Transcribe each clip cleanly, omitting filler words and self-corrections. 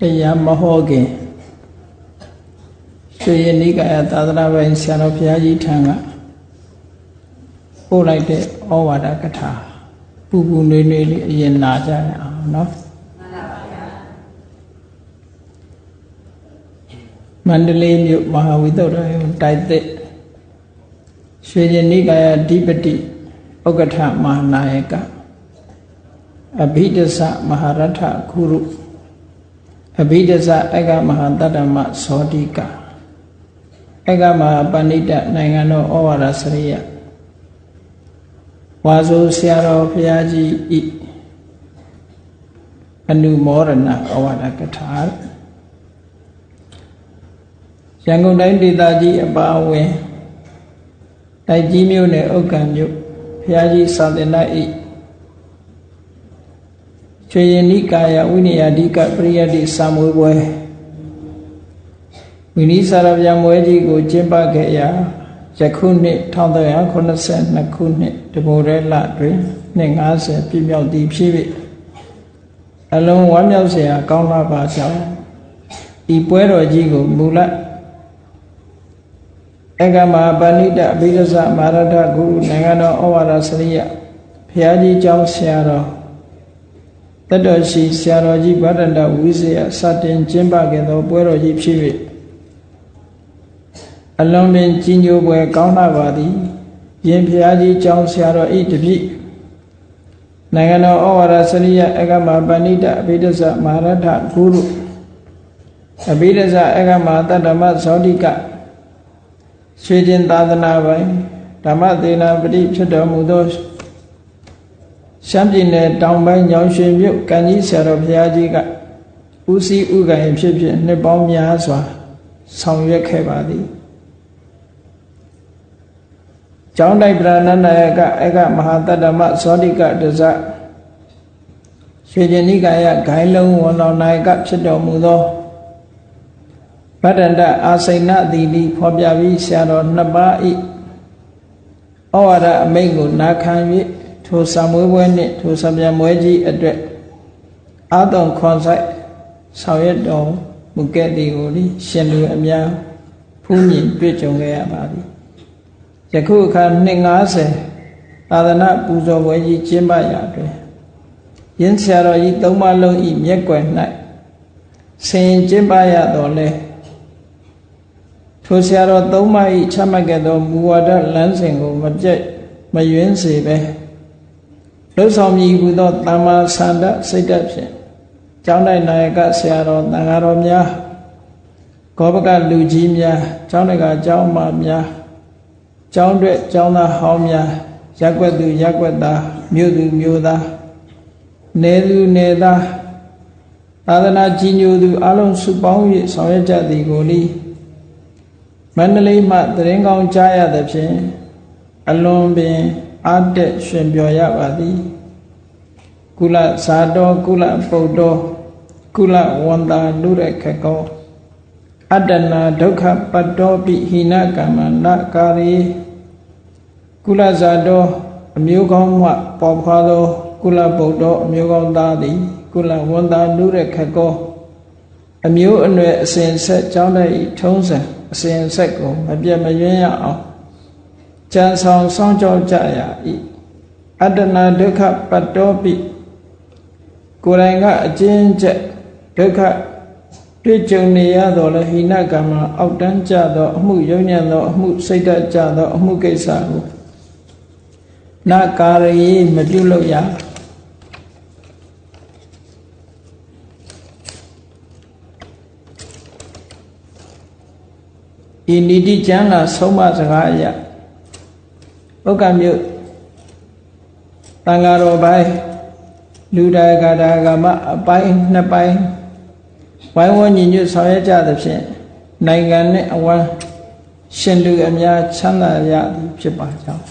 တရားမဟောခင်ရွှေရည်နိကာယသာသနာ့ပိုင်းဆရာတော်ဘုရားကြီးထံကပို့လိုက်တဲ့ဩဝါဒကထာပူပူနွေးနွေးလေးအရင်နာကြရအောင်နော်မန္တလေးမြို့မဟာဝိသုဒ္ဓယုံတိုက်သစ်ရွှေရည်နိကာယအဓိပတိဥက္ကဋ္ဌမဟာနာယကအဘိဓစ္စမဟာရထခုရုအဘိဓစ္စအက္ခမဟာတတ္တမသောတိကအက္ခမဟာပဏိတနိုင်ငံတော်ဩဝါဒစရိယဝါဆိုဆရာတော်ဘုရားကြီးဤအနုမောဒနာဩဝါဒကထာရန်ကုန်တိုင်းဒေသကြီးအပါအဝင်တိုက်ကြီးမြို့နယ်ဥက္ကံမြို့ဘုရားကြီးသာသနာဤရွှေရည်နိကာယဝိနည်းအဓိကပရိယတ္တိစာမွေးပွဲဝိနည်းစာရဗျာမွဲကြီးကိုကျင်းပခဲ့ရာယခုနှစ်1382ခုနှစ်တပိုရဲလတွင်နှစ်50ပြည့်မြောက်သည်ဖြစ်၍အလုံးဝမ်းမြောက်စရာကောင်းလာပါကြောင်းဤပွဲတော်ကြီးကိုမူလအက္ခမဟာပဏိတအဘိဓစ္စမဟာရထဂုရုနိုင်ငံတော်ဩဝါဒစရိယဘုရားကြီးကျောင်းဆရာတော်တတ္တရှိဆရာတော်ကြီးဗဒ္ဒန္တဝိဇ္ဇယစတင်ကျင်းပခဲ့သောပွဲတော်ကြီးဖြစ်၍အလုံးပင်ကြီးညိုပွဲကောင်းလာပါသည်ယင်ဘုရားကြီးကျောင်းဆရာတော်ဤတပည့်နိုင်ငံတော်ဩဝါဒစရိယအက္ခမဟာပဏိတအဘိဓစ္စမဟာရထဂုရုအဘိဓစ္စအက္ခမဟာတတ္တမဇောတိကရွှေကျင်သာသနာပိုင်ဓမ္မသေနာပတိဖြစ်တော်မူသောရှမ်းပြည်နယ်တောင်ပိုင်းညောင်ရွှေမြို့ကံကြီးဆရာတော်ဘုရားကြီးကဦးစီးဥက္ကဋ္ဌဖြစ်ဖြစ်နှစ်ပေါင်းများစွာဆောင်ရွက်ခဲ့ပါသည်ကျောင်းတိုက်ပရဏနာယကအက္ခမဟာတတ္တမဇောတိကတဇရွှေကျင်နိကာယဂိုင်းလုံးဝန်တော်နာယကဖြစ်တော်မူသောဗဒ္ဒန္တအာစိဏတိတိဖော်ပြပြီးဆရာတော်နှစ်ပါးဤဩဝါဒအမိန့်ကိုနာခံ၍ထိုစာမွေးပွဲနှင့်ထိုစံပြန်မွဲကြီးအတွက်အာတုံခွန်ဆိုင်ဆောင်ရွက်တော်မူခဲ့သည်ကိုရှင်လူအများဖူးမြင်တွေ့ကြုံခဲ့ရပါသည်ယခုအခါနှစ်50သာသနာပူဇော်ပွဲကြီးကျင်းပရာတွင်ယင်းဆရာတော်ကြီးသုံးပါးလုံးဤမျက်ကွယ်၌ဆင်ကျင်းပရတော်လဲထိုဆရာတော်သုံးပါးဤချမှတ်ခဲ့သောမူဝါဒလမ်းစဉ်ကိုမပြတ်မယွင်းစေပဲလှုပ်ဆောင်မည်ဟုသောတမ္မာဆန္ဒစိတ်ဓာတ်ဖြင့်ကျောင်းတိုက်နာယကဆရာတော်တန်ဃာတော်များဂောဘကလူကြီးများကျောင်းတကာကျောင်းမများကျောင်းတွေ့ကျောင်းသားဟောင်းများရက်ွက်သူရက်ွက်သားမြို့သူမြို့သားနေသူနေသားသာသနာကြီးညိုသူအလုံးစုပေါင်း၍ဆောင်ရွက်ကြသည်ကိုမန္တလေးမှသတင်းကောင်းကြားရသဖြင့်အလွန်ပင်အားတက်ရှင်ပြောရပါသည်ကုလဇာတောကုလပုတ္တောကုလဝန္တာလူရခကောအတ္တနာဒုက္ခပတ္တောပိဟိနကမ္မနာကာရီကုလဇာတောအမျိုးကောင်းမှပေါ်ဖွာသောကုလပုတ္တောအမျိုးကောင်းသားသည်ကုလဝန္တာလူရခကောအမျိုးအနွယ်အစဉ်ဆက်ကြောင်းတဲ့ထုံးစံအစဉ်ဆက်ကိုမပြတ်မယွင်းရအောင်ကြံဆောင်စောင့်ကြောက်ကြရ၏အတ္တနာဒုက္ခပတ္တောပိကိုယ်တိုင်ကအကျဉ်းချက်ဒုက္ခတွေ့ကြုံနေရတော့လေဟိနကမ္မအောက်တန်းကြသောအမှုယုံညံ့သောအမှုစိတ်ဓာတ်ကြသောအမှုကိစ္စကိုနာကာရီမပြုလုပ်ရဤနိတိကျမ်းလာဆုံးမစကားအရဥက္ကမြို့တန်ဃာတော်ပိုင်းလူဒါဂဒါဂမအပိုင်းနှစ်ပိုင်းဝိုင်းဝန်းညီညွတ်ဆောင်ရွက်ကြသဖြင့်နိုင်ငံနှင့်အဝန်းရှင်လူအများချမ်းသာရသည်ဖြစ်ပါကြောင်း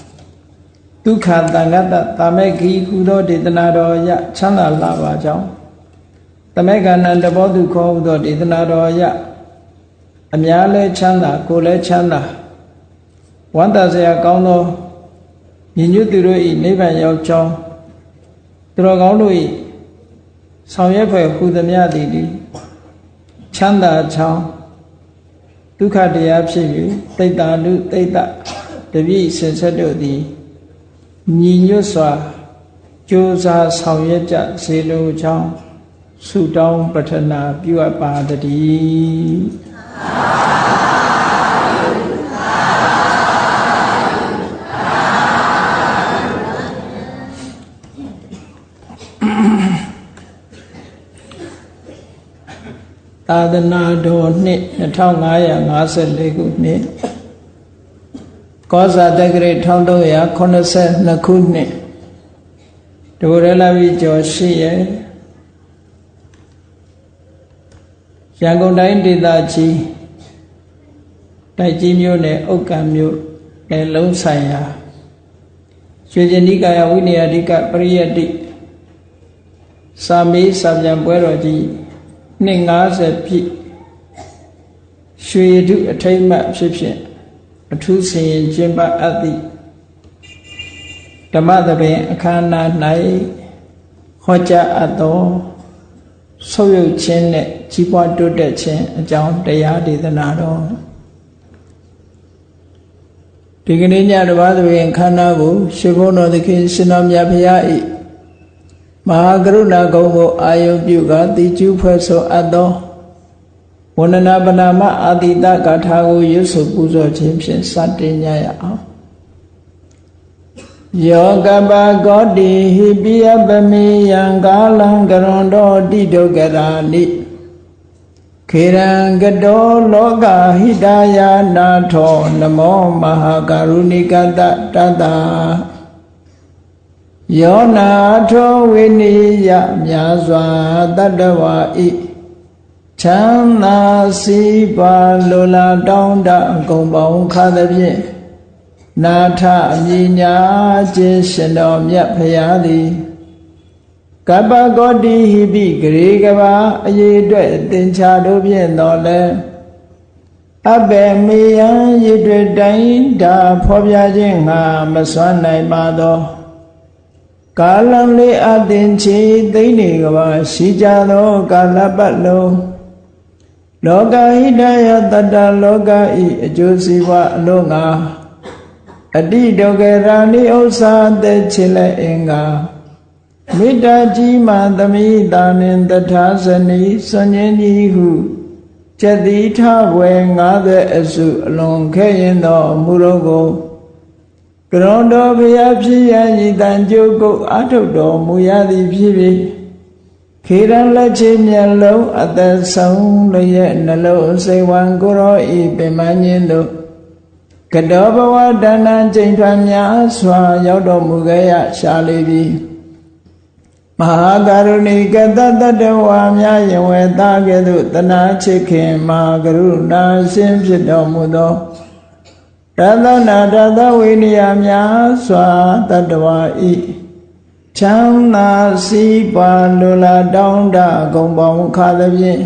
ဒုက္ခတန်ခတတာမေဂီဟုသောဒေသနာတော်ရချမ်းသာလာပါကြောင်းတမေကနံတဘောသူခေါ်ဟုသောဒေသနာတော်ရအများလဲချမ်းသာကိုယ်လဲချမ်းသာဝမ်းသာစရာကောင်းသောညီညွတ်သူတို့ဤနိဗ္ဗာန်ရောက်ကြောင်းသူတော်ကောင်းတို့ဤဆောင်ရွက်ဖွယ်ဟူသည်များသည် ချမ်းသာချောင်းဒုက္ခတရားဖြစ်ပြီးတိတ္တာနုတိတ္တတပိစင်ဆက်တို့သည်ညီညွတ်စွာကြိုးစားဆောင်ရွက်ကြစေလိုကြောင်းဆုတောင်းပတ္ထနာပြုအပ်ပါတည်းသာသနာတော်နှစ်2554ခုနှစ်ကောဇာတက္ကရာ1382ခုနှစ်ဒိုရလာပြီကျော်ရှိရဲ့ရန်ကုန်တိုင်းဒေသကြီးတိုက်ကြီးမြို့နယ်ဥက္ကံမြို့နယ်လုံးဆိုင်ရာရွှေကျင်နိကာယဝိနည်းအဓိကပရိယတ္တိစာမေးစာပြန်ပွဲတော်ကြီးနှစ်90ပြည့်ရွှေတုအထိမ့်မှတ်ဖြစ်ဖြင့်အထူးဆင်ရင်ကျင်းပအပ်သည့်ဓမ္မသဘင်အခမ်းအနား၌ဟောကြားအပ်သောဆုပ်ယုပ်ခြင်းနဲ့ကြီးပွားတိုးတက်ခြင်းအကြောင်းတရားဒေသနာတော်ဒီကနေ့ညဓမ္မသဘင်အခမ်းအနားကိုရှင်ဘုန်းတော်သခင်ရှင်တော်မြတ်ဖရာ၏မဟာကရုဏာကုံကိုအာယုပြုကတိကျူးဖွဲ့ဆိုအပ်သောဝန္ဒနာပနာမအာတိတဂါထာကိုရွတ်ဆိုပူဇော်ခြင်းဖြင့်စတင်ကြရအောင်ယောကပဂောတိဟိပိယပမေယံကာလံကရွန်တော်တိဒုက္ခရာနိခေရံကတောလောကဟိတယာနာထောနမောမဟာကရုဏိကတတတယောနာထောဝိနိယမြာစွာတတ္တဝါဤချမ်းသာစီးပါလိုလားတောင်းတအကုန်ပေါင်းခါသဖြင့်နာထအမြညာခြင်းရှင်တော်မြတ်ဖရာသည်ကပ္ပဂောတိဟိပိဂရေကဘာအရေးအတွက်သင်္ချာတို့ဖြင့်တော်လဲအဘယ်မေယံရည်တွေ့တိုင်းဒါဖော်ပြခြင်းငါမစွမ်းနိုင်ပါသောကာလံလေးအသင်ချေသိမ့်နေကဘာရှိကြသောကာလပတ်လုံးလောကဟိတယတတ္တလောကဤအကျိုးစီးပွားအလို့ငါအတိဒုက္ခရာနိဥ္စာသက်ချစ်လက်အင်္ဂါမေတ္တာကြီးမှသမိတာနှင့်တထာဇနီစွန်ញင်းကြီးဟုကျက်တိထဝယ်50အစုအလွန်ခဲ့ရင်သောအမှုတော်ကိုကရွန်တော်ဘုရားဖြစ်ရန်ဤတန်ကြိုးကုတ်အထုတ်တော်မူရသည်ဖြစ်ပြီးခေရန်လက်ချေမျက်လုံးအသက်ဆုံးလျက်နှလုံးစိတ်ဝံကိုရောဤပင်မညင်းတို့ကတောဘဝတဏ္ဍကျိန်ထွန်းများစွာရောက်တော်မူခဲ့ရရှာလေပြီမဟာကရုဏိကတတ္တဝါများယဝေသားကဲ့သို့တနာချစ်ခင်မှာကရုဏာရှင်ဖြစ်တော်မူသောရတနာတသဝိနည်းများစွာတတ္တဝါဤချမ်းသာစီးပါလိုလားတောင်းတဂုံပေါင်းခါသဖြင့်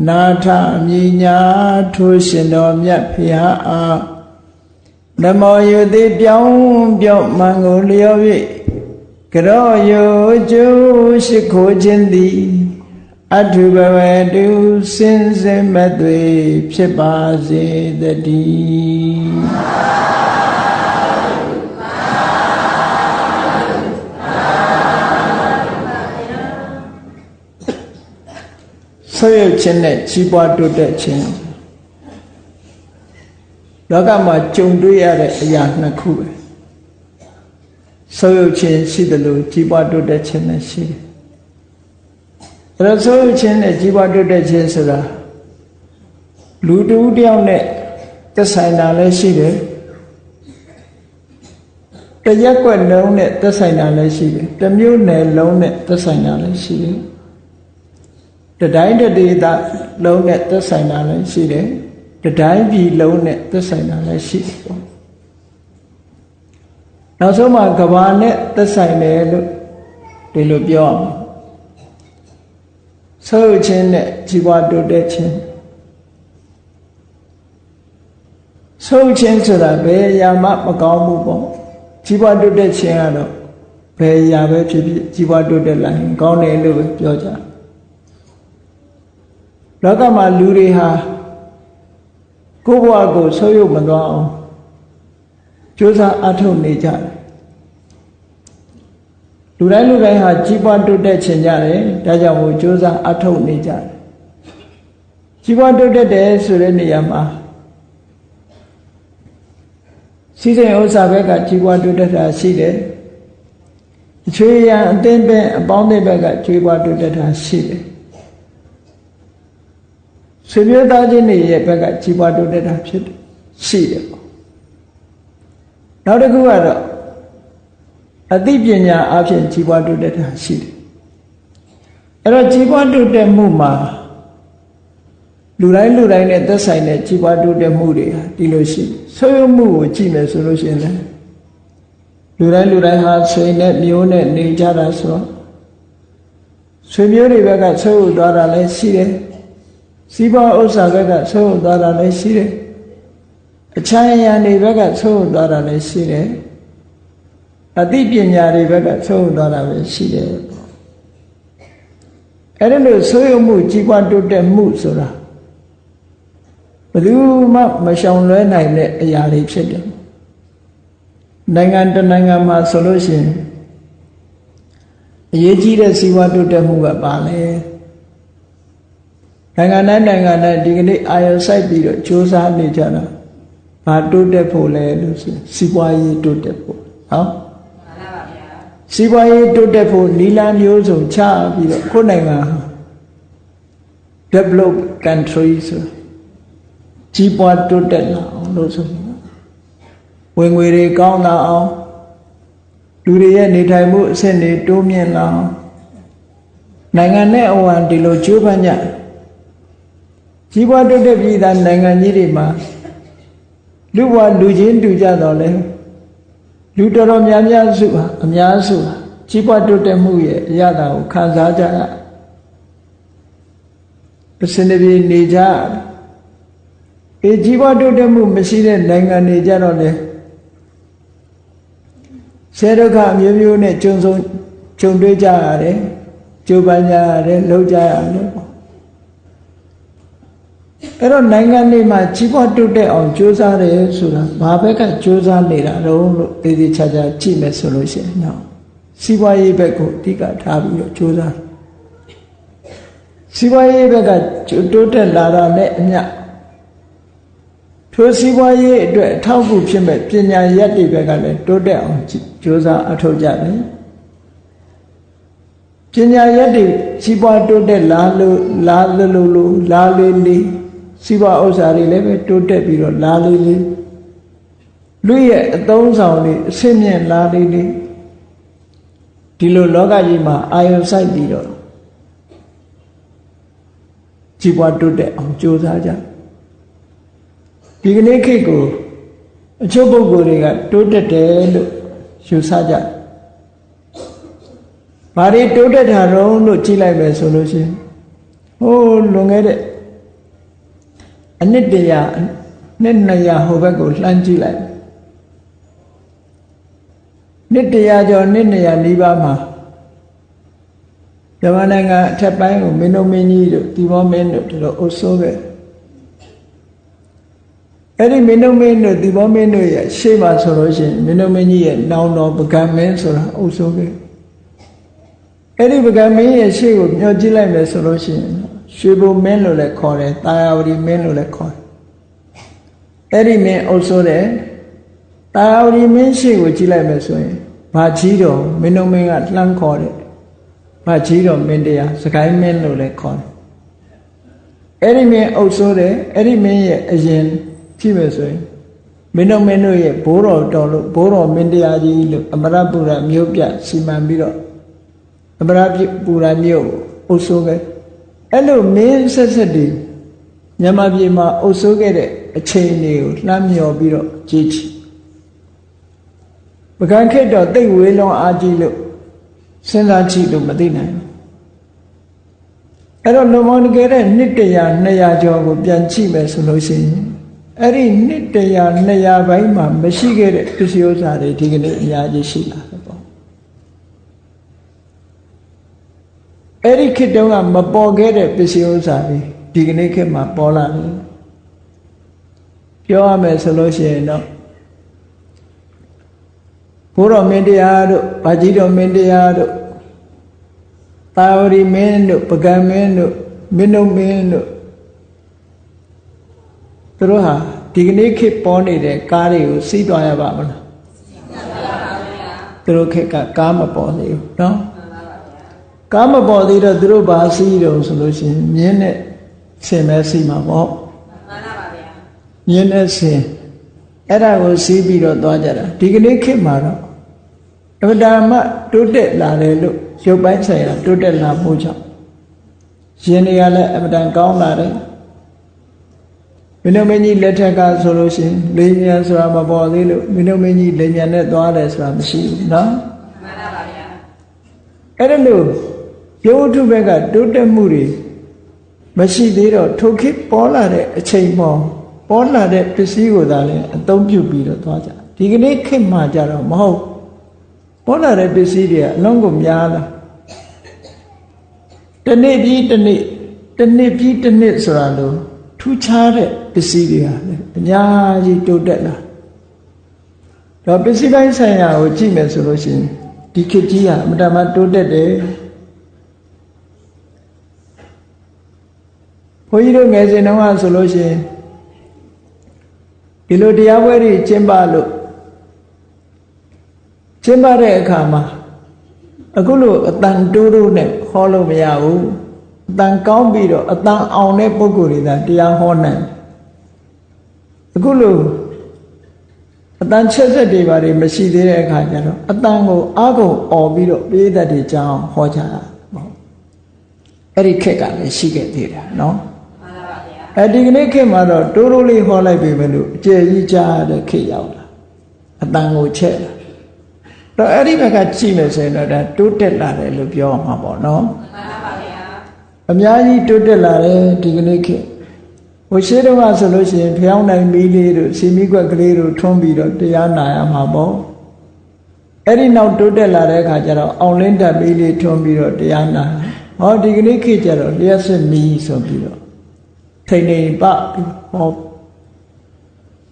နာထမြညာထိုးရှင်တော်မြတ်ဖရာအားနမောယုတိပြောင်းပြော့မှန်ကိုလျော်၍ကရောယုကျိုးရှိခိုးခြင်းသည်အထုဘဝတုစင်စင်မသွေဖြစ်ပါစေတည်းဆုပ်ယုပ်ခြင်းနဲ့ကြီးပွားတိုးတက်ခြင်းလောကမှာကြုံတွေ့ရတဲ့အရာနှစ်ခုပဲဆုပ်ယုပ်ခြင်းရှိတယ်လို့ကြီးပွားတိုးတက်ခြင်းနဲ့ရှိတယ်အဲ့တော့ဆုပ်ယုပ်ခြင်းနဲ့ကြီးပွားတိုးတက်ခြင်းဆိုတာလူတူတယောက်နဲ့သက်ဆိုင်တာလည်းရှိတယ်တရက်ကွက်လုံးနဲ့သက်ဆိုင်တာလည်းရှိတယ်တစ်မျိုးနယ်လုံးနဲ့သက်ဆိုင်တာလည်းရှိတယ်တတိုင်းတဒေသလုံးနဲ့သက်ဆိုင်တာလည်းရှိတယ်တတိုင်းပြည်လုံးနဲ့သက်ဆိုင်တာလည်းရှိတယ်ပေါ့နောက်ဆုံးမှာကဘာနဲ့သက်ဆိုင်တယ်လို့ဒီလိုပြောအောင်ဆုပ်ခြင်းနဲ့ကြီးပွားတိုးတက်ခြင်းဆုပ်ခြင်းဆိုတာဘယ်အရာမှမကောင်းဘူးပေါ့ကြီးပွားတိုးတက်ခြင်းကတော့ဘယ်အရာပဲဖြစ်ဖြစ်ကြီးပွားတိုးတက်လာရင်ကောင်းတယ်လို့ပဲပြောကြ လောကမှာလူတွေဟာကိုယ့်ဘဝကိုဆုပ်ယုပ်မသွားအောင်ကြိုးစားအထောက်နေကြတယ်လူတိုင်းဟာကြီးပွားတိုးတက်ခြင်းကြတယ်ဒါကြောင့်မို့ကြိုးစားအထောက်နေကြတယ်ကြီးပွားတိုးတက်တယ်ဆိုတဲ့နေရာမှာစီစဉ်ဥစ္စာဘက်ကကြီးပွားတိုးတက်တာရှိတယ်အချွေရန်အသင်းပင်အပေါင်းအသင်းဘက်ကကြီးပွားတိုးတက်တာရှိတယ်ဆွေမျိုးသားချင်းတွေရဲ့ဘက်ကကြီးပွားတိုးတက်တာဖြစ်တယ်ရှိတယ်ပေါ့နောက်တစ်ခုကတော့အသိပညာအဖြစ်ကြီးပွားတိုးတက်တာရှိတယ်အဲ့တော့ကြီးပွားတိုးတက်မှုမှာလူတိုင်းနဲ့သက်ဆိုင်တဲ့ကြီးပွားတိုးတက်မှုတွေဟာဒီလိုရှိဆွေးနွေးမှုကိုကြည့်မယ်ဆိုလို့ရှိရင်လည်းလူတိုင်းဟာဆွေနဲ့မျိုးနဲ့နေကြတာဆိုတော့ဆွေမျိုးတွေဘက်ကဆွေးနွေးသွားတာလည်းရှိတယ်စီးပွားဥစ္စာဘက်ကဆွေးနွေးသွားတာလည်းရှိတယ်အချမ်းရံတွေဘက်ကဆွေးနွေးသွားတာလည်းရှိတယ်အသိပညာတွေဘက်ကဆွေးနွေးသွားတာပဲရှိတယ်အဲ့ဒါလို့ဆွေးနွေးမှုကြီးပွားတိုးတက်မှုဆိုတာဘယ်သူမှမရှောင်လွဲနိုင်တဲ့အရာတွေဖြစ်တယ်နိုင်ငံတစ်နိုင်ငံမှာဆိုလို့ရှိရင်အရေးကြီးတဲ့စီးပွားတိုးတက်မှုကပါလေနိုင်ငံတိုင်းဒီကနေ့အာရုံစိုက်ပြီးတော့စူးစမ်းနေကြတာဘာတိုးတက်ဖို့လဲလို့ဆိုစီးပွားရေးတိုးတက်ဖို့ဟောစီးပွားရေးတိုးတက်ဖို့နီလာမျိုးစုံချပြီးတော့ကိုယ်နိုင်ငံ develop country ဆိုကြီးပွားတိုးတက်လာအောင်လို့ဆိုဝင်ငွေတွေကောင်းလာအောင်လူတွေရဲ့နေထိုင်မှုအဆင့်တွေတိုးမြင့်လာအောင်နိုင်ငံနဲ့အဝံဒီလိုကြိုးပမ်းကြကြီးပွားတိုးတက်ပြီးသားနိုင်ငံကြီးတွေမှာလူဘဝလူချင်းတူကြတော့လေလူတော်တော်များစုဟာအများစုဟာကြီးပွားတိုးတက်မှုရဲ့အရသာကိုခံစားကြရအစနေပြေနေကြကြီးပွားတိုးတက်မှုမရှိတဲ့နိုင်ငံတွေကြတော့လေဆဲဒုက္ခအမျိုးမျိုးနဲ့ကြုံတွေ့ကြရတယ်ကြိုးပမ်းကြရတယ်လှုပ်ကြရတယ်အဲ့တော့နိုင်ငံတွေမှာကြီးပွားတိုးတက်အောင်ကြိုးစားတယ်ဆိုတာဘာဘက်ကကြိုးစားနေတာတော့လို့သေသေးချာချာကြည့်မယ်ဆိုလို့ရှိရင်နော်စီးပွားရေးဘက်ကိုအဓိကထားပြီးတော့ကြိုးစားစီးပွားရေးဘက်ကတိုးတက်လာတာနဲ့အမျှထိုစီးပွားရေးအတွက်အထောက်အကူဖြစ်မဲ့ပညာရပ်တွေဘက်ကလည်းတိုးတက်အောင်ကြိုးစားအထောက်ကြတယ်ပညာရပ်တွေစီးပွားတိုးတက်လာလို့လာလေစီးပွားဥစ္စာတွေလည်းပဲတိုးတက်ပြီးတော့လာလေလူရဲ့အသုံးဆောင်တွေအဆင့်မြင့်လာလေဒီလိုလောကကြီးမှာအာယုံစိုက်ပြီးတော့ကြီးပွားတိုးတက်အောင်ကြိုးစားကြဒီကနေ့ခေတ်ကိုအချို့ပုဂ္ဂိုလ်တွေကတိုးတက်တယ်လို့ယူဆကြဘာတွေတိုးတက်တာတော့လို့ကြည့်လိုက်မယ်ဆိုလို့ရှိရင်ဟိုးလွန်ခဲ့တဲ့အနှစ်တရာနှစ်200ဟိုဘက်ကိုလှမ်းကြည့်လိုက်နှစ်100ကျော်နှစ်200နီးပါးမှာမြန်မာနိုင်ငံအထက်ပိုင်းကိုမင်းတို့မင်းကြီးတို့ဒီဘောမင်းတို့တို့အုပ်စိုးခဲ့အဲ့ဒီမင်းတို့မင်းတို့ဒီဘောမင်းတို့ရဲ့ရှေ့မှာဆိုလို့ရှိရင်မင်းတို့မင်းကြီးရဲ့နောင်တော်ပကံမင်းဆိုတာအုပ်စိုးခဲ့အဲ့ဒီပကံမင်းရဲ့ရှေ့ကိုမျှော်ကြည့်လိုက်မယ်ဆိုလို့ရှိရင်ရွှေဘုံမင်းလို့လည်းခေါ်တယ်တာယာဝတီမင်းလို့လည်းခေါ်တယ်အဲ့ဒီမင်းအုပ်စိုးတယ်တာယာဝတီမင်းရှေ့ကိုကြည့်လိုက်မယ်ဆိုရင်ဘာကြီးတော်မင်းတို့မင်းကလှမ်းခေါ်တယ်ဘာကြီးတော်မင်းတရားစကိုင်းမင်းလို့လည်းခေါ်တယ်အဲ့ဒီမင်းအုပ်စိုးတယ်အဲ့ဒီမင်းရဲ့အရင်ကြည့်မယ်ဆိုရင်မင်းတို့ရဲ့ဘိုးတော်တော်လို့ဘိုးတော်မင်းတရားကြီးလို့အမရပူရမြို့ပြစီမံပြီးတော့အမရပူရမြို့အုပ်စိုးခဲ့အဲ့လိုမင်းဆက်တွေမြန်မာပြည်မှာအုပ်စိုးခဲ့တဲ့အချိန်တွေကိုလှမ်းမြော်ပြီးတော့ကြည့်ချင်ပကံခေတ်တော့တိတ်ဝေးလွန်အားကြီးလို့စဉ်းစားကြည့်လို့မသိနိုင်ဘူးအဲ့တော့လုံမောင်တကယ်တဲ့နှစ်100 200ကျော်ကိုပြန်ကြည့်မယ်ဆိုလို့ရှိရင်အဲ့ဒီနှစ်100 200ပိုင်းမှာမရှိခဲ့တဲ့ပစ္စည်းဥစ္စာတွေဒီကနေ့အများကြီးရှိလာတယ်ပေါ့အဲ့ဒီခေတ်တုန်းကမပေါ်ခဲ့တဲ့ပစ္စည်းဥစ္စာတွေ ဒီကနေ့ခေတ်မှာပေါ်လာတယ်ပြောရမယ်ဆိုလို့ရှိရင်တော့ဘုရောမင်းတရားတို့ဗာကြီးတော်မင်းတရားတို့သာဝရီမင်းတို့ပကံမင်းတို့မင်းတို့မင်းတို့သူတို့ဟာဒီကနေ့ခေတ်ပေါ်နေတဲ့ကားတွေကိုစီးသွားရပါမလားသူတို့ခေတ်ကကားမပေါ်သေးဘူးနော်ကားမပေါ်သေးတော့သူတို့ဘာစီးတော့ဆိုလို့ရှိရင်မြင်းနဲ့ဆင်မဲစီးမှာပေါ့မှန်ပါဗျာမြင်းနဲ့ဆင်အဲ့ဒါကိုစီးပြီးတော့သွားကြတာဒီကနေ့ခေတ်မှာတော့အမှန်တမ်းတိုးတက်လာတယ်လို့ရုပ်ပိုင်းဆိုင်ရာတိုးတက်လာဖို့ကြောင့်ရှင်တွေကလည်းအမှန်တန်ကောင်းလာတယ်မင်းတို့မင်းကြီးလက်ထက်ကဆိုလို့ရှိရင်လေမြန်ဆိုတာမပေါ်သေးလို့မင်းတို့မင်းကြီးလေမြန်နဲ့သွားတယ်ဆိုတာမရှိဘူးနော်မှန်ပါဗျာအဲ့ဒါလို့ရုပ်ထုဘက်ကတိုးတက်မှုတွေမရှိသေးတော့ထိုခေတ်ပေါ်လာတဲ့အချိန်ပေါ်လာတဲ့ပစ္စည်းကိုသာလည်းအသုံးပြုပြီးတော့သွားကြဒီကနေ့ခေတ်မှာကြတော့မဟုတ်ပေါ်လာတဲ့ပစ္စည်းတွေကအလုံးကိုများလာတစ်နေ့ပြီးတစ်နေ့ပြီးတစ်နှစ်ဆိုတာလို့ထူးခြားတဲ့ပစ္စည်းတွေဟာလည်းအများကြီးတိုးတက်လာတော့ပစ္စည်းပိုင်းဆိုင်ရာကိုကြည့်မယ်ဆိုလို့ရှိရင်ဒီခေတ်ကြီးဟာအမှန်တမ်းတိုးတက်တယ်ဘုန်းကြီးတို့ငယ်စဉ်တုန်းကဆိုလို့ရှိရင်ဒီလိုတရားပွဲတွေကျင်းပလို့ကျင်းပတဲ့အခါမှာအခုလိုအတန်တိုးတိုးနဲ့ဟောလို့မရဘူးအတန်ကောင်းပြီးတော့အတန်အောင်တဲ့ပုဂ္ဂိုလ်တွေသာတရားဟောနိုင်အခုလိုအတန်ချက်ဆက်တွေပါတယ်မရှိသေးတဲ့အခါကျတော့အတန်ကိုအားကုန်អော်ပြီးတော့ပိဋကတ်တွေကြောင်းဟောကြတာပေါ့အဲ့ဒီခက်ကလည်းရှိခဲ့သေးတာနော်ဒီကနေ့ခေတ်မှာတော့တိုးတိုးလေးဟောလိုက်ပြီပဲလို့အကျယ်ကြီးကြားတဲ့ခေတ်ရောက်လာအတန်ကိုချက်လာတော့အဲ့ဒီဘက်ကကြည့်မယ်ဆိုရင်တော့ဒါတိုးတက်လာတယ်လို့ပြောမှာပေါ့နော်မှန်ပါဗျာအများကြီးတိုးတက်လာတယ်ဒီကနေ့ခေတ်ဟိုရှေးတုန်းကဆိုလို့ရှိရင်ဖျောင်းနိုင်မီးလေးတို့စီမီကွက်ကလေးတို့ထွန်းပြီးတော့တရားနာရမှာပေါ့အဲ့ဒီနောက်တိုးတက်လာတဲ့အခါကျတော့အောင်လင်းတက်မီးလေးထွန်းပြီးတော့တရားနာဟောဒီကနေ့ခေတ်ကျတော့လျှက်စစ်မီးဆိုပြီးတော့ထိန်နေပဟော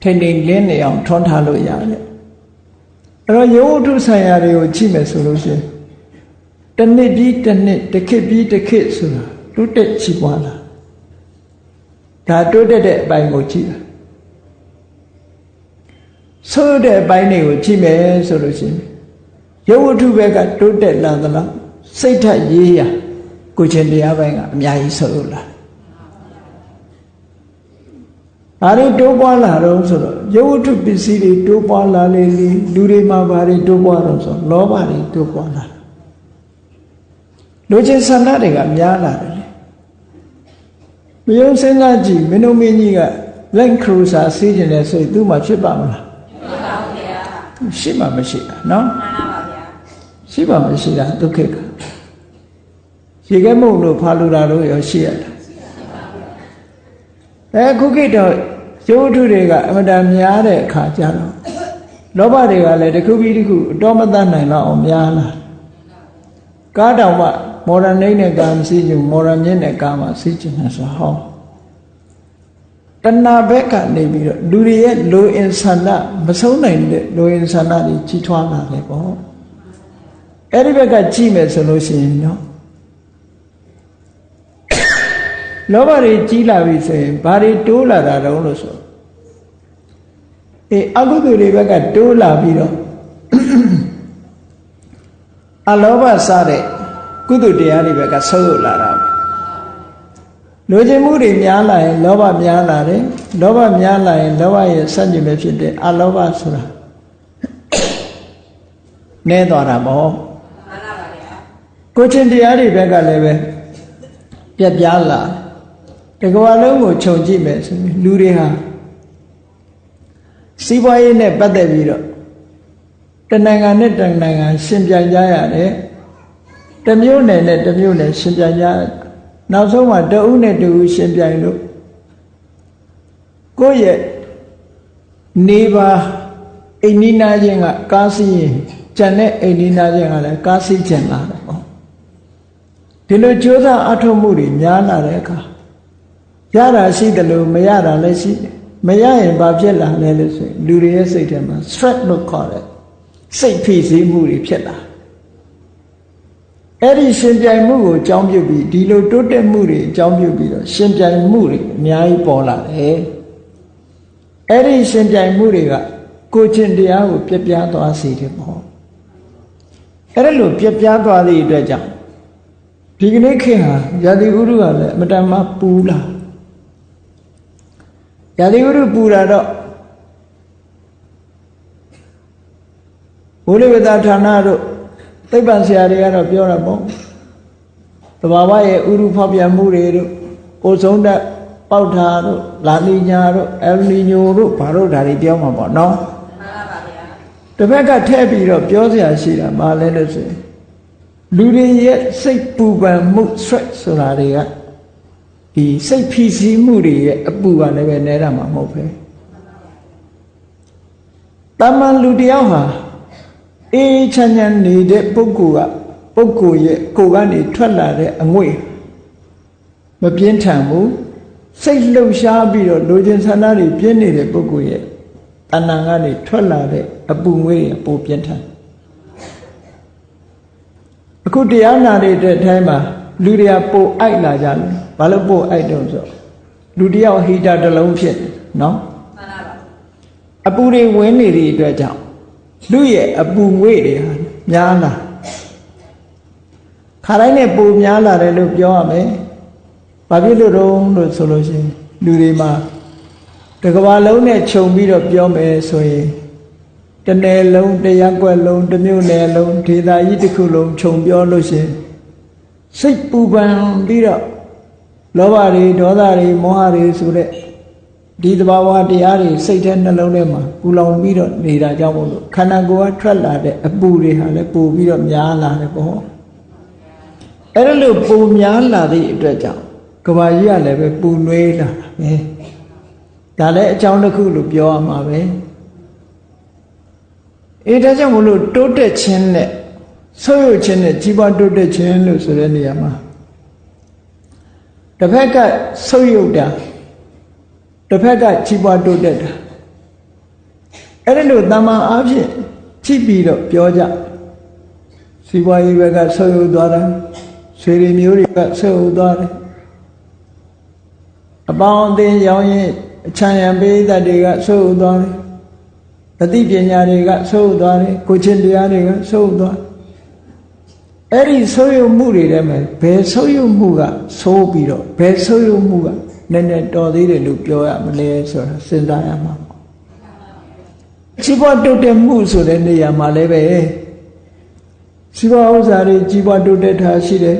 ထိန်နေလင်းနေအောင်ထွန်းထားလို့ရတယ်အဲ့တော့ယောဂုဆိုင်ရာတွေကိုကြည့်မယ်ဆိုလို့ရှိရင်တစ်နှစ်ပြီးတစ်နှစ်တစ်ခေတ်ပြီးတစ်ခေတ်ဆိုတာတိုးတက်ချီးပွားလာဒါတိုးတက်တဲ့အပိုင်းကိုကြည့်တာဆိုးတဲ့အပိုင်းတွေကိုကြည့်မယ်ဆိုလို့ရှိရင်ယောဂုဘက်ကတိုးတက်လာသလားစိတ်ဓာတ်ရေးရာကိုချင်းတရားပိုင်းကအများကြီးဆိုးလာဘာတွေတိုးပွားလာတော့ဆိုတော့ယဝတ္ထုပစ္စည်းတွေတိုးပွားလာလေလေလူတွေမှာဘာတွေတိုးပွားတော့ဆိုလောဘတွေတိုးပွားလာလူချင်းဆန္ဒတွေကများလာတယ်မယုံစဉ်းစားကြည့်မင်းတို့မင်းကြီးကလက်ခရူစာစီးကျင်တယ်ဆိုရင်သူ့မှာဖြစ်ပါမလားဖြစ်ပါဘူးဗျာရှိမှမရှိတာနော်မှန်ပါဗျာရှိမှမရှိတာဒုက္ခကရေခဲမုံတို့ဖာလူတာတို့ရောရှိရတာခုခေတ်တော့ရုပ်ထုတွေကအမှန်တမ်းများတဲ့အခါကျတော့လောဘတွေကလည်းတစ်ခုပြီးတစ်ခုအတော်မတတ်နိုင်တော့အောင်များလာကားတောင်မှမော်ဒန်နဲ့ကာမစီးကျင်မော်ဒန်မြင့်နဲ့ကာမစီးကျင်နေဆိုဟောတဏှာဘက်ကနေပြီးတော့လူတွေရဲ့လိုအင်ဆန္ဒမဆုံးနိုင်တဲ့လိုအင်ဆန္ဒတွေကြီးထွားလာတယ်ပေါ့အဲ့ဒီဘက်ကကြည့်မယ်ဆိုလို့ရှိရင်နော်လောဘတွေကြီးလာပြီဆိုရင်ဘာတွေတိုးလာတာတုံးလို့ဆိုအကုသိုလ်တွေဘက်ကတိုးလာပြီးတော့အလောဘစားတဲ့ကုသိုလ်တရားတွေဘက်ကဆုပ်လာတာလိုချင်မှုတွေများလာရင်လောဘများလာတယ်လောဘများလာရင်လောဘရဲ့ဆန့်ကျင်ဘက်ဖြစ်တဲ့အလောဘဆိုတာနည်းသွားတာပေါ့မှန်ပါပါဗျာကိုချင်းတရားတွေဘက်ကလည်းပဲပြက်ပြားလာတကဘာလုံးကိုခြုံကြည့်မယ်ဆိုရင်လူတွေဟာစီးပွားရေးနဲ့ပတ်သက်ပြီးတော့တနိုင်ငံနဲ့တနိုင်ငံရှင်ပြိုင်ကြရတယ်တမျိုးနယ်နဲ့တမျိုးနယ်ရှင်ပြိုင်ကြနောက်ဆုံးမှာတဦးနဲ့တဦးရှင်ပြိုင်လို့ကိုယ့်ရဲ့နေပါအိမ်နီးနားချင်းကကားစီးရင်ကြံတဲ့အိမ်နီးနားချင်းကလည်းကားစီးကျင်လာတယ်ပေါ့ဒီလိုကြိုးစားအထောက်မှုတွေများလာတဲ့အခါ တာရှိတယ်လို့မရတာလည်းရှိတယ်မရရင်ဘာဖြစ်လာလဲလို့ဆိုရင်လူတွေရဲ့စိတ်ထဲမှာ stress လို့ခေါ်တယ်စိတ်ဖိစီးမှုတွေဖြစ်လာအဲ့ဒီရှင်ပြိုင်မှုကိုအကြောင်းပြုပြီးဒီလိုတိုးတက်မှုတွေအကြောင်းပြုပြီးတော့ရှင်ပြိုင်မှုတွေအများကြီးပေါ်လာတယ်အဲ့ဒီရှင်ပြိုင်မှုတွေကကိုယ်ချင်းတရားကိုပြပြသွားစေတယ်ပေါ့အဲ့ဒါလိုပြပြသွားသည့်အတွက်ကြောင့်ဒီကနေ့ခေတ်ဟာရာသီဥတုကလည်းအမတန်မှပူလာရာသီဥတုပူလာတော့ဘုလိဝတ္တဌာနတို့သိပ္ပံဆရာတွေကတော့ပြောတာပေါ့သဘာဝရဲ့ဥရုဖောက်ပြန်မှုတွေတို့အိုဆုံးတက်ပေါက်တာတို့လာနီညာတို့အယ်နီညိုတို့ဘာတို့ဒါတွေပြောမှာပေါ့နော်မှန်ပါဗျာတစ်ဖက်ကထည့်ပြီးတော့ပြောစရာရှိတာမလဲလို့ဆိုရင်လူတွေရဲ့စိတ်ပူပန်မှု stress ဆိုတာတွေကဒီစိတ်ဖိစီးမှုတွေရဲ့အပူကလည်းပဲနဲတာမှမဟုတ်ပဲတမန်လူတယောက်ဟာအေးချမ်းချမ်းနေတဲ့ပုဂ္ဂိုလ်ရဲ့ကိုယ်ကနေထွက်လာတဲ့အငွေ့မပြင်းထန်ဘူးစိတ်လှုပ်ရှားပြီးတော့လူချင်းဆန္ဒတွေပြင်းနေတဲ့ပုဂ္ဂိုလ်ရဲ့တဏ္ဍာကနေထွက်လာတဲ့အပူငွေ့ပိုပြင်းထန်အခုတရားနာတဲ့အတိုင်းမှာလူတွေကပိုအိုက်လာကြတယ်ဘာလို့ပိုအိုက်တော့ဆိုလူတယောက်ဟီတာတစ်လုံးဖြစ်နော်မှန်ပါပါအပူတွေဝင်နေတဲ့အတွက်ကြောင့်လူရဲ့အပူငွေ့တွေဟာများလာခါတိုင်းနဲ့ပိုများလာတယ်လို့ပြောရမယ်ဘာဖြစ်လို့တော့ဆိုလို့ရှိရင်လူတွေမှာတစ်ကမ္ဘာလုံးနဲ့ခြုံပြီးတော့ပြောမယ်ဆိုရင်တစ်နယ်လုံးတစ်ရပ်ကွက်လုံးတစ်မြို့နယ်လုံးဒေသကြီးတစ်ခုလုံးခြုံပြောလို့ရှိရင်စိတ်ပူပန်ပြီးတော့လောဘတွေဒေါသတွေမောဟတွေဆိုတဲ့ဒီသဘာဝတရားတွေစိတ်ထဲနှလုံးထဲမှာပူလောင်ပြီးတော့နေတာကြောင့်မို့လို့ခန္ဓာကိုယ်ကထွက်လာတဲ့အပူတွေဟာလည်းပူပြီးတော့များလာတယ်ပေါ့အဲ့ဒါလို့ပူများလာသည့်အတွက်ကြောင့်ကဘာကြီးကလည်းပဲပူနွေးလာပဲဒါလည်းအကြောင်းတစ်ခုလို့ပြောရမှာပဲဒါကြောင့်မို့လို့တိုးတက်ခြင်းနဲ့ဆုပ်ယုပ်ခြင်းနဲ့ကြီးပွားတိုးတက်ခြင်းလို့ဆိုတဲ့နေရာမှာတစ်ဖက်ကဆုပ်ယုပ်တာတစ်ဖက်ကကြီးပွားတိုးတက်တာအဲ့ဒါလို့တမန်အားဖြင့်ကြည့်ပြီးတော့ပြောကြစီးပွားရေးဘက်ကဆုပ်ယုပ်သွားတယ်ဆွေတွေမျိုးတွေကဆုပ်ယုပ်သွားတယ်အပေါင်းအသင်းရောင်းရင်အချမ်းရံပေးတတ်တွေကဆုပ်ယုပ်သွားတယ်အသိပညာတွေကဆုပ်ယုပ်သွားတယ်ကိုချင်းတရားတွေကဆုပ်ယုပ်သွားအဲ့ဒီဆုပ်ယုပ်မှုတွေထဲမှာဘယ်ဆုပ်ယုပ်မှုကဆိုးပြီးတော့ဘယ်ဆုပ်ယုပ်မှုကနည်းနည်းတော်သေးတယ်လို့ပြောရမလဲဆိုတာစဉ်းစားရမှာပေါ့ကြီးပွားတိုးတက်မှုဆိုတဲ့နေရာမှာလည်းပဲစီးပွားဥစ္စာတွေကြီးပွားတိုးတက်တာရှိတယ်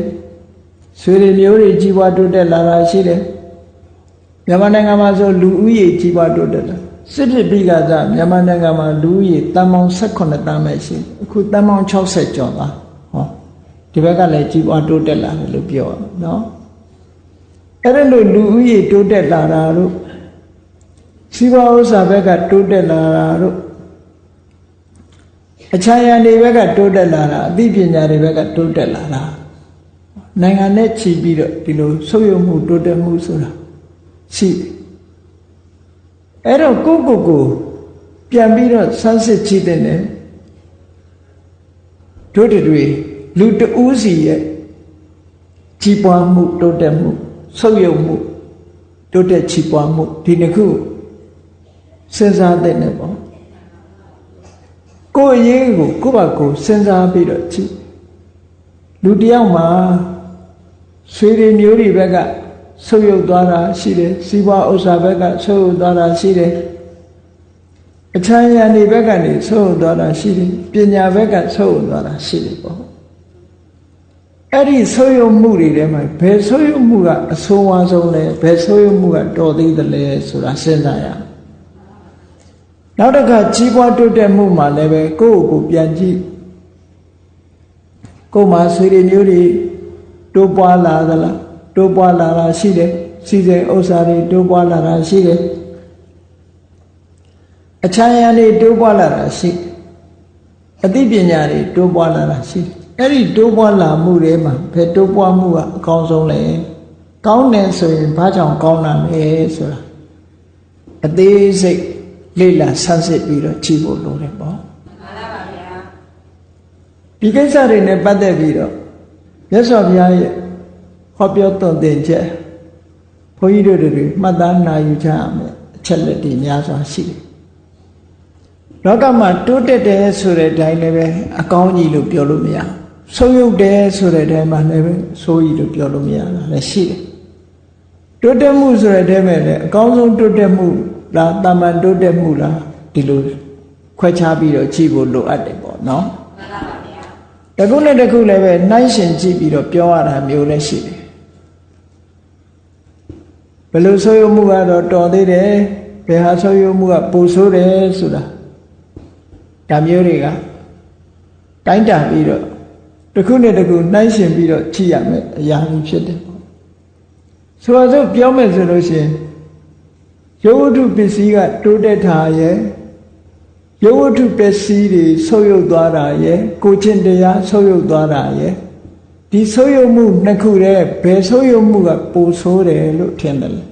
ဆွေတွေမျိုးတွေကြီးပွားတိုးတက်လာတာရှိတယ်မြန်မာနိုင်ငံမှာဆိုလူဦးရေကြီးပွားတိုးတက်လာစစ်ဖြစ်ပြီးကစားမြန်မာနိုင်ငံမှာလူဦးရေတန်ပေါင်း18တန်းပဲရှိအခုတန်ပေါင်း60ကျော်ပါဟောဒီဘက်ကလည်းကြီးပွားတိုးတက်လာတယ်လို့ပြောရအောင်နော်အဲ့ဒါလို့လူဦးရေတိုးတက်လာတာတို့စီးပွားဥစ္စာဘက်ကတိုးတက်လာတာတို့အချမ်းရံတွေဘက်ကတိုးတက်လာတာအသိပညာတွေဘက်ကတိုးတက်လာတာနိုင်ငံနဲ့ချီပြီးတော့ဒီလိုဆုပ်ယုပ်မှုတိုးတက်မှုဆိုတာရှိအဲ့တော့ကိုပြန်ပြီးတော့ဆန်းစစ်ကြည့်တဲ့နဲ့တို့တွေလူတဦးစီရဲ့ကြီးပွားမှုတိုးတက်မှုဆုပ်ယုပ်မှုတိုးတက်ချီးပွားမှုဒီနှစ်ခုစဉ်းစားတဲ့နဲ့ပေါ့ကိုယ်ရေးကိုယ့်ဘာကိုစဉ်းစားပြီးတော့ကြည့်လူတယောက်မှာဆွေတွေမျိုးတွေဘက်ကဆုပ်ယုပ်သွားတာရှိတယ်စီးပွားဥစ္စာဘက်ကဆုပ်ယုပ်သွားတာရှိတယ်အချမ်းရံတွေဘက်ကနေဆုပ်ယုပ်သွားတာရှိတယ်ပညာဘက်ကဆုပ်ယုပ်သွားတာရှိတယ်ပေါ့အဲ့ဒီဆုပ်ယုပ်မှုတွေထဲမှာဘယ်ဆုပ်ယုပ်မှုကအဆိုးဝါးဆုံးလဲဘယ်ဆုပ်ယုပ်မှုကတော်သေးတယ်လဲဆိုတာစဉ်းစားရနောက်တစ်ခါကြီးပွားတိုးတက်မှုမှာလည်းပဲကိုယ့်ကိုပြန်ကြည့်ကိုယ်မှာဆွေတွေမျိုးတွေတိုးပွားလာသလားတိုးပွားလာတာရှိတယ်စီစဉ်ဥစ္စာတွေတိုးပွားလာတာရှိတယ်အချမ်းရံတွေတိုးပွားလာတာရှိအသိပညာတွေတိုးပွားလာတာရှိအဲ့ဒီတိုးပွားလာမှုတွေမှာဘယ်တိုးပွားမှုကအကောင်းဆုံးလဲ ကောင်းတယ်ဆိုရင်ဘာကြောင့်ကောင်းတာလဲဆိုတာအသေးစိတ်လေ့လာဆန်းစစ်ပြီးတော့ကြည့်ဖို့လိုတယ်ပေါ့မှန်ပါပါဗျာဒီကိစ္စတွေနဲ့ပတ်သက်ပြီးတော့မြတ်စွာဘုရားရဲ့ဟောပြောသွန်သင်ချက်ဘုန်းကြီးတို့တွေမှတ်သားနိုင်ယူကြရမယ်အချက်လက်တွေများစွာရှိတယ်လောကမှာတိုးတက်တယ်ဆိုတဲ့အတိုင်းလည်းပဲအကောင်းကြီးလို့ပြောလို့မရဆုံးယုတ်တယ်ဆိုတဲ့အတိုင်းမှာလည်းပဲဆိုးကြီးလို့ပြောလို့မရတာလည်းရှိတယ်တိုးတက်မှုဆိုတဲ့အတိုင်းပဲလည်းအကောင်းဆုံးတိုးတက်မှုလားတာမန်တိုးတက်မှုလားဒီလိုခွဲခြားပြီးတော့ကြည့်ဖို့လိုအပ်တယ်ပေါ့နော်မှန်ပါပါဗျာတခုနဲ့တခုလည်းပဲနှိုင်းရှင်ကြည့်ပြီးတော့ပြောရတာမျိုးလည်းရှိတယ်ဘယ်လိုဆိုးယုတ်မှုကတော့တော်သေးတယ်ဘယ်ဟာဆိုးယုတ်မှုကပိုဆိုးတယ်ဆိုတာဒါမျိုးတွေကတိုင်းတာပြီးတော့တစ်ခုနဲ့တစ်ခုနှိုင်းရှင်ပြီးတော့ကြည့်ရမယ်အရာကြီးဖြစ်တယ်ပေါ့ဆိုတော့ပြောမယ်ဆိုလို့ရှိရင်ယောဝတ္ထုပစ္စည်းကတိုးတက်တာရဲ့ယောဝတ္ထုပစ္စည်းတွေဆုပ်ယုပ်သွားတာရဲ့ကိုချင်းတရားဆုပ်ယုပ်သွားတာရဲ့ဒီဆုပ်ယုပ်မှုနှစ်ခုတည်းဘယ်ဆုပ်ယုပ်မှုကပိုဆိုးတယ်လို့ထင်တယ်လဲ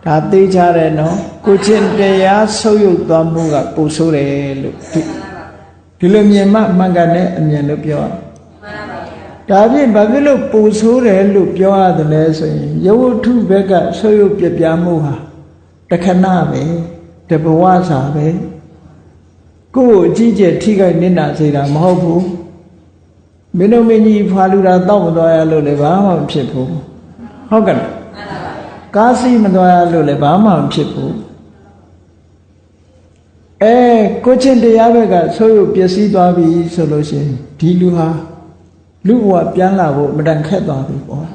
ဒါသိကြတယ်နော်ကိုချင်းတရားဆုပ်ယုပ်သွားမှုကပိုဆိုးတယ်လို့ဒီလိုမြင်မှမှန်ကန်တဲ့အမြင်လို့ပြောရဒါဖြင့်ဘာဖြစ်လို့ပိုဆိုးတယ်လို့ပြောရတယ်လဲဆိုရင်ယောဝတ္ထုဘက်ကဆုပ်ယုပ်ပြပြမှုဟာတခဏပဲတဘဝစာပဲကိုယ်ကိုအကြီးကျယ်ထိခိုက်နေတာစေတာမဟုတ်ဘူးမင်းတို့မင်းကြီးဖွာလူတာတောက်မသွားရလို့လည်းဘာမှမဖြစ်ဘူးဟုတ်ကဲ့ကားစီးမသွားရလို့လည်းဘာမှမဖြစ်ဘူးကိုချင်းတရားဘက်ကဆိုးရုပ်ပျက်စီးသွားပြီဆိုလို့ရှိရင်ဒီလူဟာလူဘဝပြန်လာဖို့မတန်ခက်သွားပြီပေါ့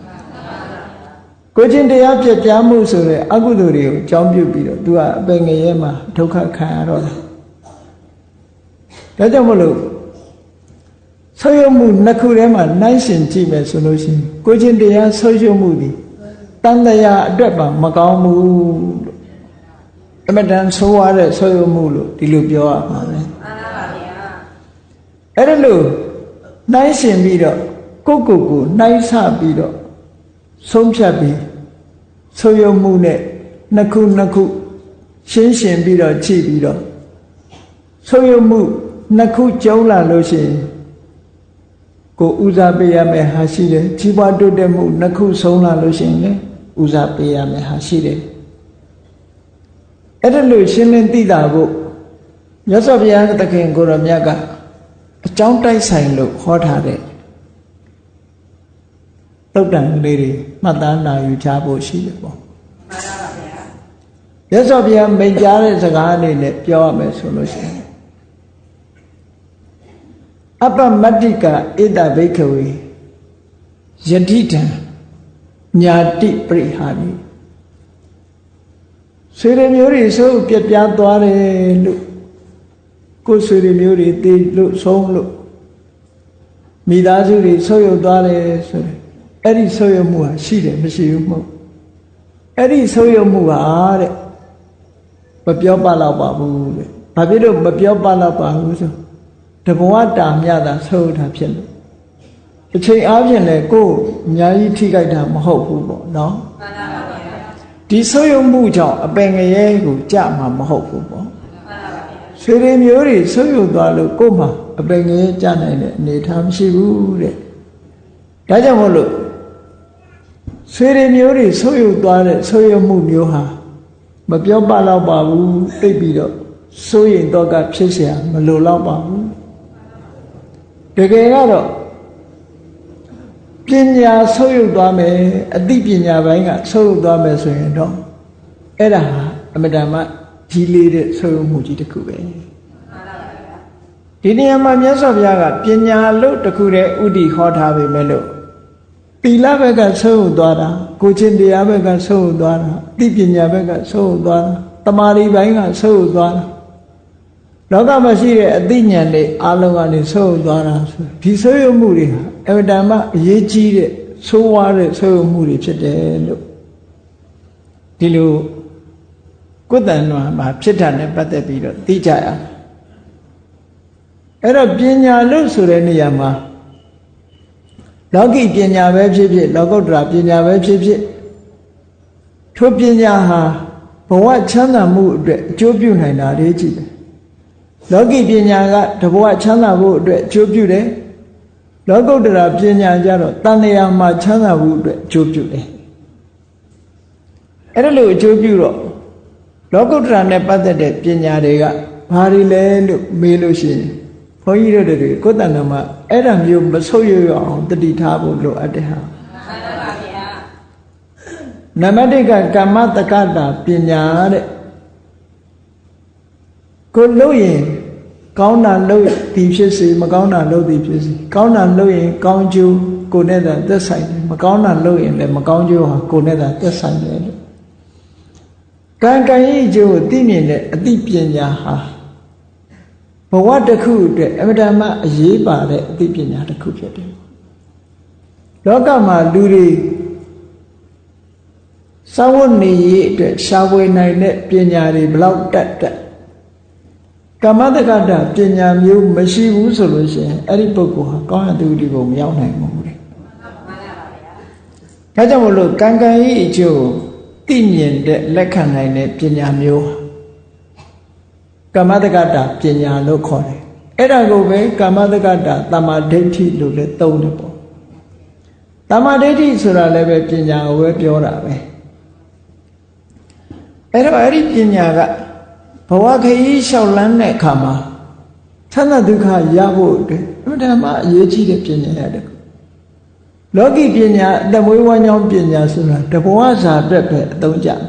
ကိုချင်းတရားပြည့်ပြားမှုဆိုတဲ့အကုသိုလ်တွေကိုအကြောင်းပြုပြီးတော့သူကအပင်ငရဲမှာဒုက္ခခံရတော့တယ်ဒါကြောင့်မလို့ဆိုးရုပ်မှုနှစ်ခုထဲမှာနှိုင်းရှင်ကြည့်မယ်ဆိုလို့ရှိရင်ကိုချင်းတရားဆိုးရုပ်မှုဒီတန်တရားအတွက်ပါမကောင်းဘူးလို့အမတန်ဆိုးရတဲ့ဆိုးရုပ်မှုလို့ဒီလိုပြောရမှာပဲမှန်ပါဗျာအဲ့ဒါလို့နှိုင်းရှင်ပြီးတော့ကိုနှိုင်းဆပြီးတော့ဆုံးဖြတ်ပြီးဆိုးရုပ်မှုနဲ့နှစ်ခုရှင်းရှင်ပြီးတော့ကြည့်ပြီးတော့ဆိုးရုပ်မှုနှစ်ခုကျုံးလာလို့ရှိရင်ကိုဦးစားပေးရမယ်ဟာရှိတယ်ကြီးပွားတိုးတက်မှုနှစ်ခုဆုံးလာလို့ရှိရင်လည်းဦးစားပေးရမယ်ဟာရှိတယ်အဲ့ဒါလို့ရှင်းလင်းသိတာဖို့မြတ်စွာဘုရားသခင်ကိုရောမြတ်ကအကြောင်းတိုက်ဆိုင်လို့ဟောထားတဲ့သုတ်တန်လေးတွေမှတ်သားနိုင်ယူချဖို့ရှိတယ်ပေါ့မှန်ပါဗျာမြတ်စွာဘုရားမိန့်ကြားတဲ့စကားအနေနဲ့ပြောရမယ်ဆိုလို့ရှိရင်အပ္ပမတ္တိကဧတဘိက္ခဝေယတိတံညာတိပရိဟာနိဆွေရမျိုးတွေဆိုပြပြသွားတယ်လို့ကိုယ်ဆွေရမျိုးတွေတည်လို့ဆုံးလို့မိသားစုတွေဆုပ်ယုပ်သွားတယ်ဆိုတယ်အဲ့ဒီဆုပ်ယုပ်မှုဟာရှိတယ်မရှိဘူးမဟုတ်အဲ့ဒီဆုပ်ယုပ်မှုဟာတဲ့မပြောပါတော့ပါဘူးတဲ့ဘာဖြစ်လို့မပြောပါတော့ပါဘူးဆိုတဘဝတာမြတာဆုပ်တာဖြစ်လို့အချိန်အားဖြင့်လည်းကိုယ်အများကြီးထိခိုက်တာမဟုတ်ဘူးပေါ့နော်မှန်ပါဗျာဒီဆုပ်ယုပ်မှုကြောင့်အပင်ငရဲကိုကြမှာမဟုတ်ဘူးပေါ့မှန်ပါဗျာဆွေတွေမျိုးတွေဆုပ်ယုပ်သွားလို့ကိုယ်မှာအပင်ငရဲကြနိုင်တဲ့အနေအထားမရှိဘူးတဲ့ဒါကြောင့်မို့လို့ဆွေတွေမျိုးတွေဆုပ်ယုပ်သွားတဲ့ဆုပ်ယုပ်မှုမျိုးဟာမပြောပါတော့ပါဘူးသိပြီးတော့စိုးရင်တော့ကဖြစ်เสียမလိုတော့ပါဘူးတကယ်ကတော့ပညာဆုပ်ယုပ်သွားမယ်အသိပညာပိုင်းကဆုပ်ယုပ်သွားမယ်ဆိုရင်တော့အဲ့ဒါဟာအမတန်မှကြီးလေးတဲ့ဆုပ်ယုပ်မှုကြီးတစ်ခုပဲဒီနေရာမှာမြတ်စွာဘုရားကပညာလို့တစ်ခုတည်းဥတည်ဟောထားပေမဲ့လို့သီလဘက်ကဆုပ်ယုပ်သွားတာကိုချင်းတရားဘက်ကဆုပ်ယုပ်သွားတာအသိပညာဘက်ကဆုပ်ယုပ်သွားတာတမာရီပိုင်းကဆုပ်ယုပ်သွားတာလောကမှာရှိတဲ့အသိဉာဏ်တွေအလုံးကနေဆုပ်ယုပ်သွားတာဆိုဒီဆုပ်ယုပ်မှုတွေဟာအမတန်မှအရေးကြီးတဲ့ဆိုးဝါးတဲ့ဆုပ်ယုပ်မှုတွေဖြစ်တယ်လို့ဒီလိုကိုယ်တန်တော်မှာဖြစ်တာနဲ့ပတ်သက်ပြီးတော့သိကြရအောင်အဲ့တော့ပညာလို့ဆိုတဲ့နေရာမှာ လောကီပညာပဲဖြစ်ဖြစ်လောကုတ္တရာပညာပဲဖြစ်ဖြစ်ထိုပညာဟာဘဝချမ်းသာမှုအတွက်အကျိုးပြုနိုင်တာလေးကြည့်တယ်လောကီပညာကတဘဝချမ်းသာဖို့အတွက်အကျိုးပြုတယ်လောကုတ္တရာပညာကြတော့တဏှာမှာချမ်းသာဖို့အတွက်အကျိုးပြုတယ်အဲ့ဒါလို့အကျိုးပြုတော့လောကုတ္တရာနဲ့ပတ်သက်တဲ့ပညာတွေကဘာတွေလဲလို့မေးလို့ရှိရင်ဘုန်းကြီးတို့တွေကိုယ်တဏ္ဍာမှာအဲ့ဒါမျိုးမဆုပ်ရွရအောင်တတိထားဖို့လိုအပ်တဲ့ဟာနံပါတ်1ကကမ္မတက္ကတာပညာတဲ့ကိုလို့ရင်ကောင်းတာလို့သည်ဖြစ်စေမကောင်းတာလို့သည်ဖြစ်စေကောင်းတာလို့ရင်ကောင်းကျိုးကိုနဲ့သာသက်ဆိုင်တယ်မကောင်းတာလို့ရင်လည်းမကောင်းကျိုးဟာကိုနဲ့သာသက်ဆိုင်တယ်လို့ကံကံရဲ့အကျိုးကိုသိမြင်တဲ့အသိပညာဟာဘဝတစ်ခုအတွက်အမြဲတမ်းအရေးပါတဲ့အသိပညာတစ်ခုဖြစ်တယ်လောကမှာလူတွေစာဝတ်နေရေးအတွက်ရှားဝေနိုင်တဲ့ပညာတွေဘလောက်တက်ကမ္မတက္ကတာပညာမျိုးမရှိဘူးဆိုလို့ရှိရင်အဲ့ဒီပုဂ္ဂိုလ်ဟာကောင်းရသူဒီကိုမရောက်နိုင်ဘူးလေဒါကြောင့်မလို့ကံကံရဲ့အကျိုးသိမြင်တဲ့လက်ခံနိုင်တဲ့ပညာမျိုးကမ္မတက္ကတာပညာလို့ခေါ်တယ်အဲ့ဒါကိုပဲကမ္မတက္ကတာတမ္မာဒိဋ္ဌိလို့လည်းသုံးတယ်ပေါ့တမ္မာဒိဋ္ဌိဆိုတာလည်းပဲပညာကိုပဲပြောတာပဲအဲ့တော့အဲ့ဒီပညာကဘဝခရီးလျှောက်လန်းတဲ့အခါမှာချမ်းသာဒုက္ခရဖို့အတွက်အမှန်တမ်းအရေးကြီးတဲ့ပညာရတယ်လောကီပညာအတမွေးဝမ်းကြောင်းပညာဆိုတာတဘဝစာအတွက်ပဲအသုံးကျတယ်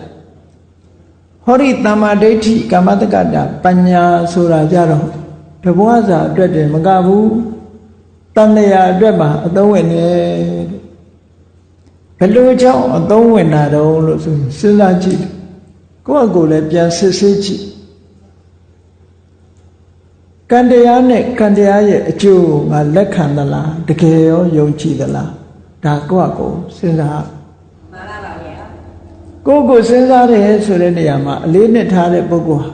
ဟောဒီတမ္မာဒိဋ္ဌိကမ္မတက္ကတာပညာဆိုတာကြတော့တဘဝစာအတွက်တည်းမကဘူးတဏှာအတွက်ပါအသုံးဝင်တယ်ဘယ်လိုကြောင့်အသုံးဝင်တာတုံးလို့ဆိုရင်စဉ်းစားကြည့်ကိုယ့်အကိုလည်းပြန်စစ်ဆေးကြည့်ကံတရားနဲ့ကံတရားရဲ့အကျိုးငါလက်ခံသလားတကယ်ရောယုံကြည်သလားဒါကိုယ့်အကိုစဉ်းစားမှန်ပါပါဗျာကိုယ့်ကိုစဉ်းစားတယ်ဆိုတဲ့နေရာမှာအလေးနဲ့ထားတဲ့ပုဂ္ဂိုလ်ဟာ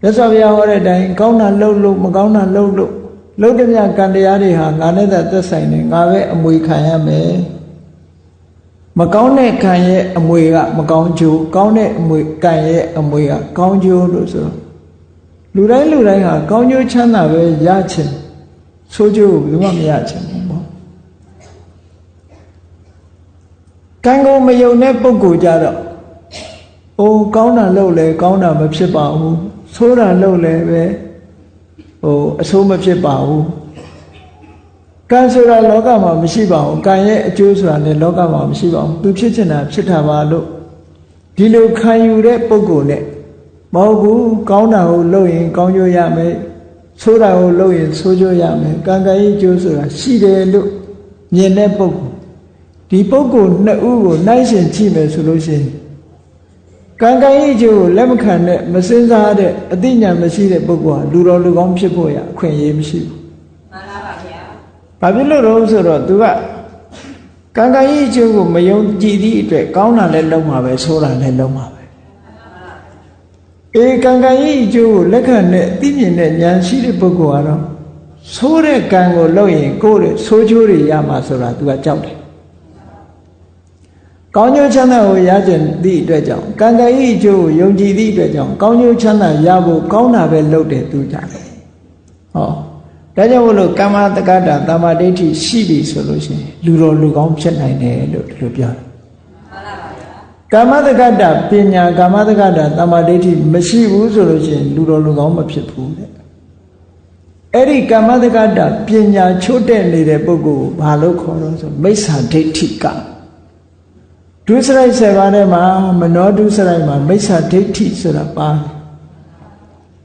မြတ်စွာဘုရားဟောတဲ့အတိုင်းကောင်းတာလုပ်လို့မကောင်းတာလုပ်တဲ့မြတ်ကံတရားတွေဟာငါနဲ့သက်ဆိုင်တယ်ငါပဲအမွေခံရမယ်မကောင်းတဲ့ကံရဲ့အမွေကမကောင်းကျိုးကောင်းတဲ့အမွေကံရဲ့အမွေကကောင်းကျိုးလို့ဆိုလူတိုင်းဟာကောင်းကျိုးချမ်းသာပဲရချင်ဆိုးကျိုးကိုဘယ်မှမရချင်ဘူးပေါ့ကံကိုမယုံတဲ့ပုဂ္ဂိုလ်ကြတော့အိုးကောင်းတာလုပ်လဲကောင်းတာမဖြစ်ပါဘူးဆိုးတာလုပ်လဲပဲအဆိုးမဖြစ်ပါဘူးကံဆိုတာလောကမှာမရှိပါဘူးကံရဲ့အကျိုးဆိုတာလည်းလောကမှာမရှိပါဘူးသူဖြစ်ချင်တာဖြစ်တာပါလို့ဒီလိုခံယူတဲ့ပုဂ္ဂိုလ်နဲ့မဟုတ်ဘူးကောင်းတာကိုလုပ်ရင်ကောင်းကျိုးရမယ်ဆိုးတာကိုလုပ်ရင်ဆိုးကျိုးရမယ်ကံကံရဲ့အကျိုးဆိုတာရှိတယ်လို့မြင်တဲ့ပုဂ္ဂိုလ်ဒီပုဂ္ဂိုလ်နှစ်ဦးကိုနှိုင်းယှဉ်ကြည့်မယ်ဆိုလို့ရှိရင်ကံကံရဲ့အကျိုးကိုလက်မခံတဲ့မစင်စားတဲ့အသိဉာဏ်မရှိတဲ့ပုဂ္ဂိုလ်ဟာလူတော်လူကောင်းဖြစ်ဖို့ရအခွင့်အရေးမရှိဘူးမှန်ပါပါဗျာဘာဖြစ်လို့တော့ဆိုတော့သူကကံကံရဲ့အကျိုးကိုမယုံကြည်သည့်အတွက်ကောင်းတာလည်းလုပ်မှာပဲဆိုးတာလည်းလုပ်မှာပဲကံကံရဲ့အကျိုးကိုလက်ခံတဲ့သိမြင်တဲ့ဉာဏ်ရှိတဲ့ပုဂ္ဂိုလ်ကတော့ဆိုးတဲ့ကံကိုလုပ်ရင်ကိုယ်ရဲ့ဆိုးကျိုးတွေရမှာဆိုတာသူကကြောက်တယ်ကောင်းကျိုးချမ်းသာကိုရကြသည့်အတွက်ကြောင့်ကံကံရဲ့အကျိုးကိုယုံကြည်သည့်အတွက်ကြောင့်ကောင်းကျိုးချမ်းသာရဖို့ကောင်းတာပဲလုပ်တယ်သူကြတယ်ဟောဒါကြောင့်မလို့ကမ္မတက္ကတာတမ္မာဒိဋ္ဌိရှိပြီဆိုလို့ရှိရင်လူတော်လူကောင်းဖြစ်နိုင်တယ်လို့ဒီလိုပြောတယ်ကမ္မတက္ကတာပညာကမ္မတက္ကတာတမ္မာဒိဋ္ဌိမရှိဘူးဆိုလို့ရှိရင်လူတော်လူကောင်းမဖြစ်ဘူးတဲ့အဲ့ဒီကမ္မတက္ကတာပညာချို့တဲ့နေတဲ့ပုဂ္ဂိုလ်ကိုဘာလို့ခေါ်တော့ဆိုမိစ္ဆာဒိဋ္ဌိကဒုစရိုက်7ပါးထဲမှာမနောဒုစရိုက်မှာမိစ္ဆာဒိဋ္ဌိဆိုတာပါတယ်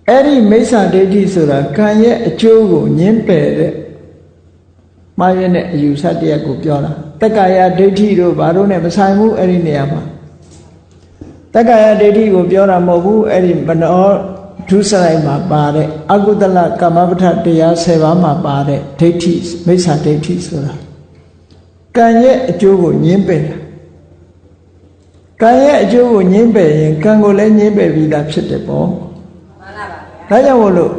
အဲ့ဒီမိစ္ဆာဒိဋ္ဌိဆိုတာကံရဲ့အကျိုးကိုညှင်းပယ်တဲ့မှားရတဲ့အယူဆတရားကိုပြောတာတက္ကာယဒိဋ္ဌိတို့ဘာလို့နဲ့မဆိုင်ဘူးအဲ့ဒီနေရာမှာတက္ကာယဒိဋ္ဌိကိုပြောတာမဟုတ်ဘူးအဲ့ဒီမနောဒုစရိုက်မှာပါတဲ့အကုသလကမ္မပဋ္ဌတရား7ပါးမှာပါတဲ့ဒိဋ္ဌိမိစ္ဆာဒိဋ္ဌိဆိုတာကံရဲ့အကျိုးကိုညှင်းပယ်တာကံရဲ့အကျိုးကိုညှင်းပယ်ရင်ကံကိုလည်းညှင်းပယ်ပြီးသားဖြစ်တယ်ပေါ့မှန်ပါပါဗျာဒါကြောင့်မို့လို့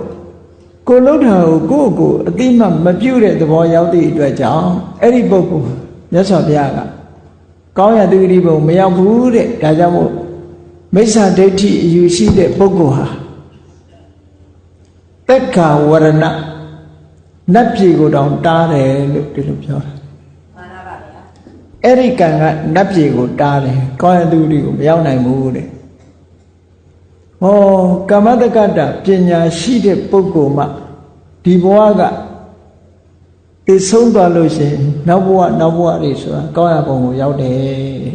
ကိုလှုပ်တာကိုကိုအတိမမပြုတ်တဲ့သဘောရောက်သည့်အတွက်ကြောင့်အဲ့ဒီပုဂ္ဂိုလ်မြတ်စွာဘုရားကကောင်းရသူဂတိဘုံမရောက်ဘူးတဲ့ဒါကြောင့်မို့မိစ္ဆာဒိဋ္ဌိအယူရှိတဲ့ပုဂ္ဂိုလ်ဟာသက်္ခာဝရဏနတ်ပြည်ကိုတောင်တားတယ်လို့ဒီလိုပြောတာမှန်ပါဗျာအဲ့ဒီကံကနတ်ပြည်ကိုတားတယ်ကောင်းရသူဂတိကိုမရောက်နိုင်ဘူးတဲ့ဟောကမ္မတက္ကတပညာရှိတဲ့ပုဂ္ဂိုလ်မှဒီဘဝကသိဆုံးသွားလို့ရှိရင်နောက်ဘဝတွေဆိုတာကောင်းရဘုံကိုရောက်တယ်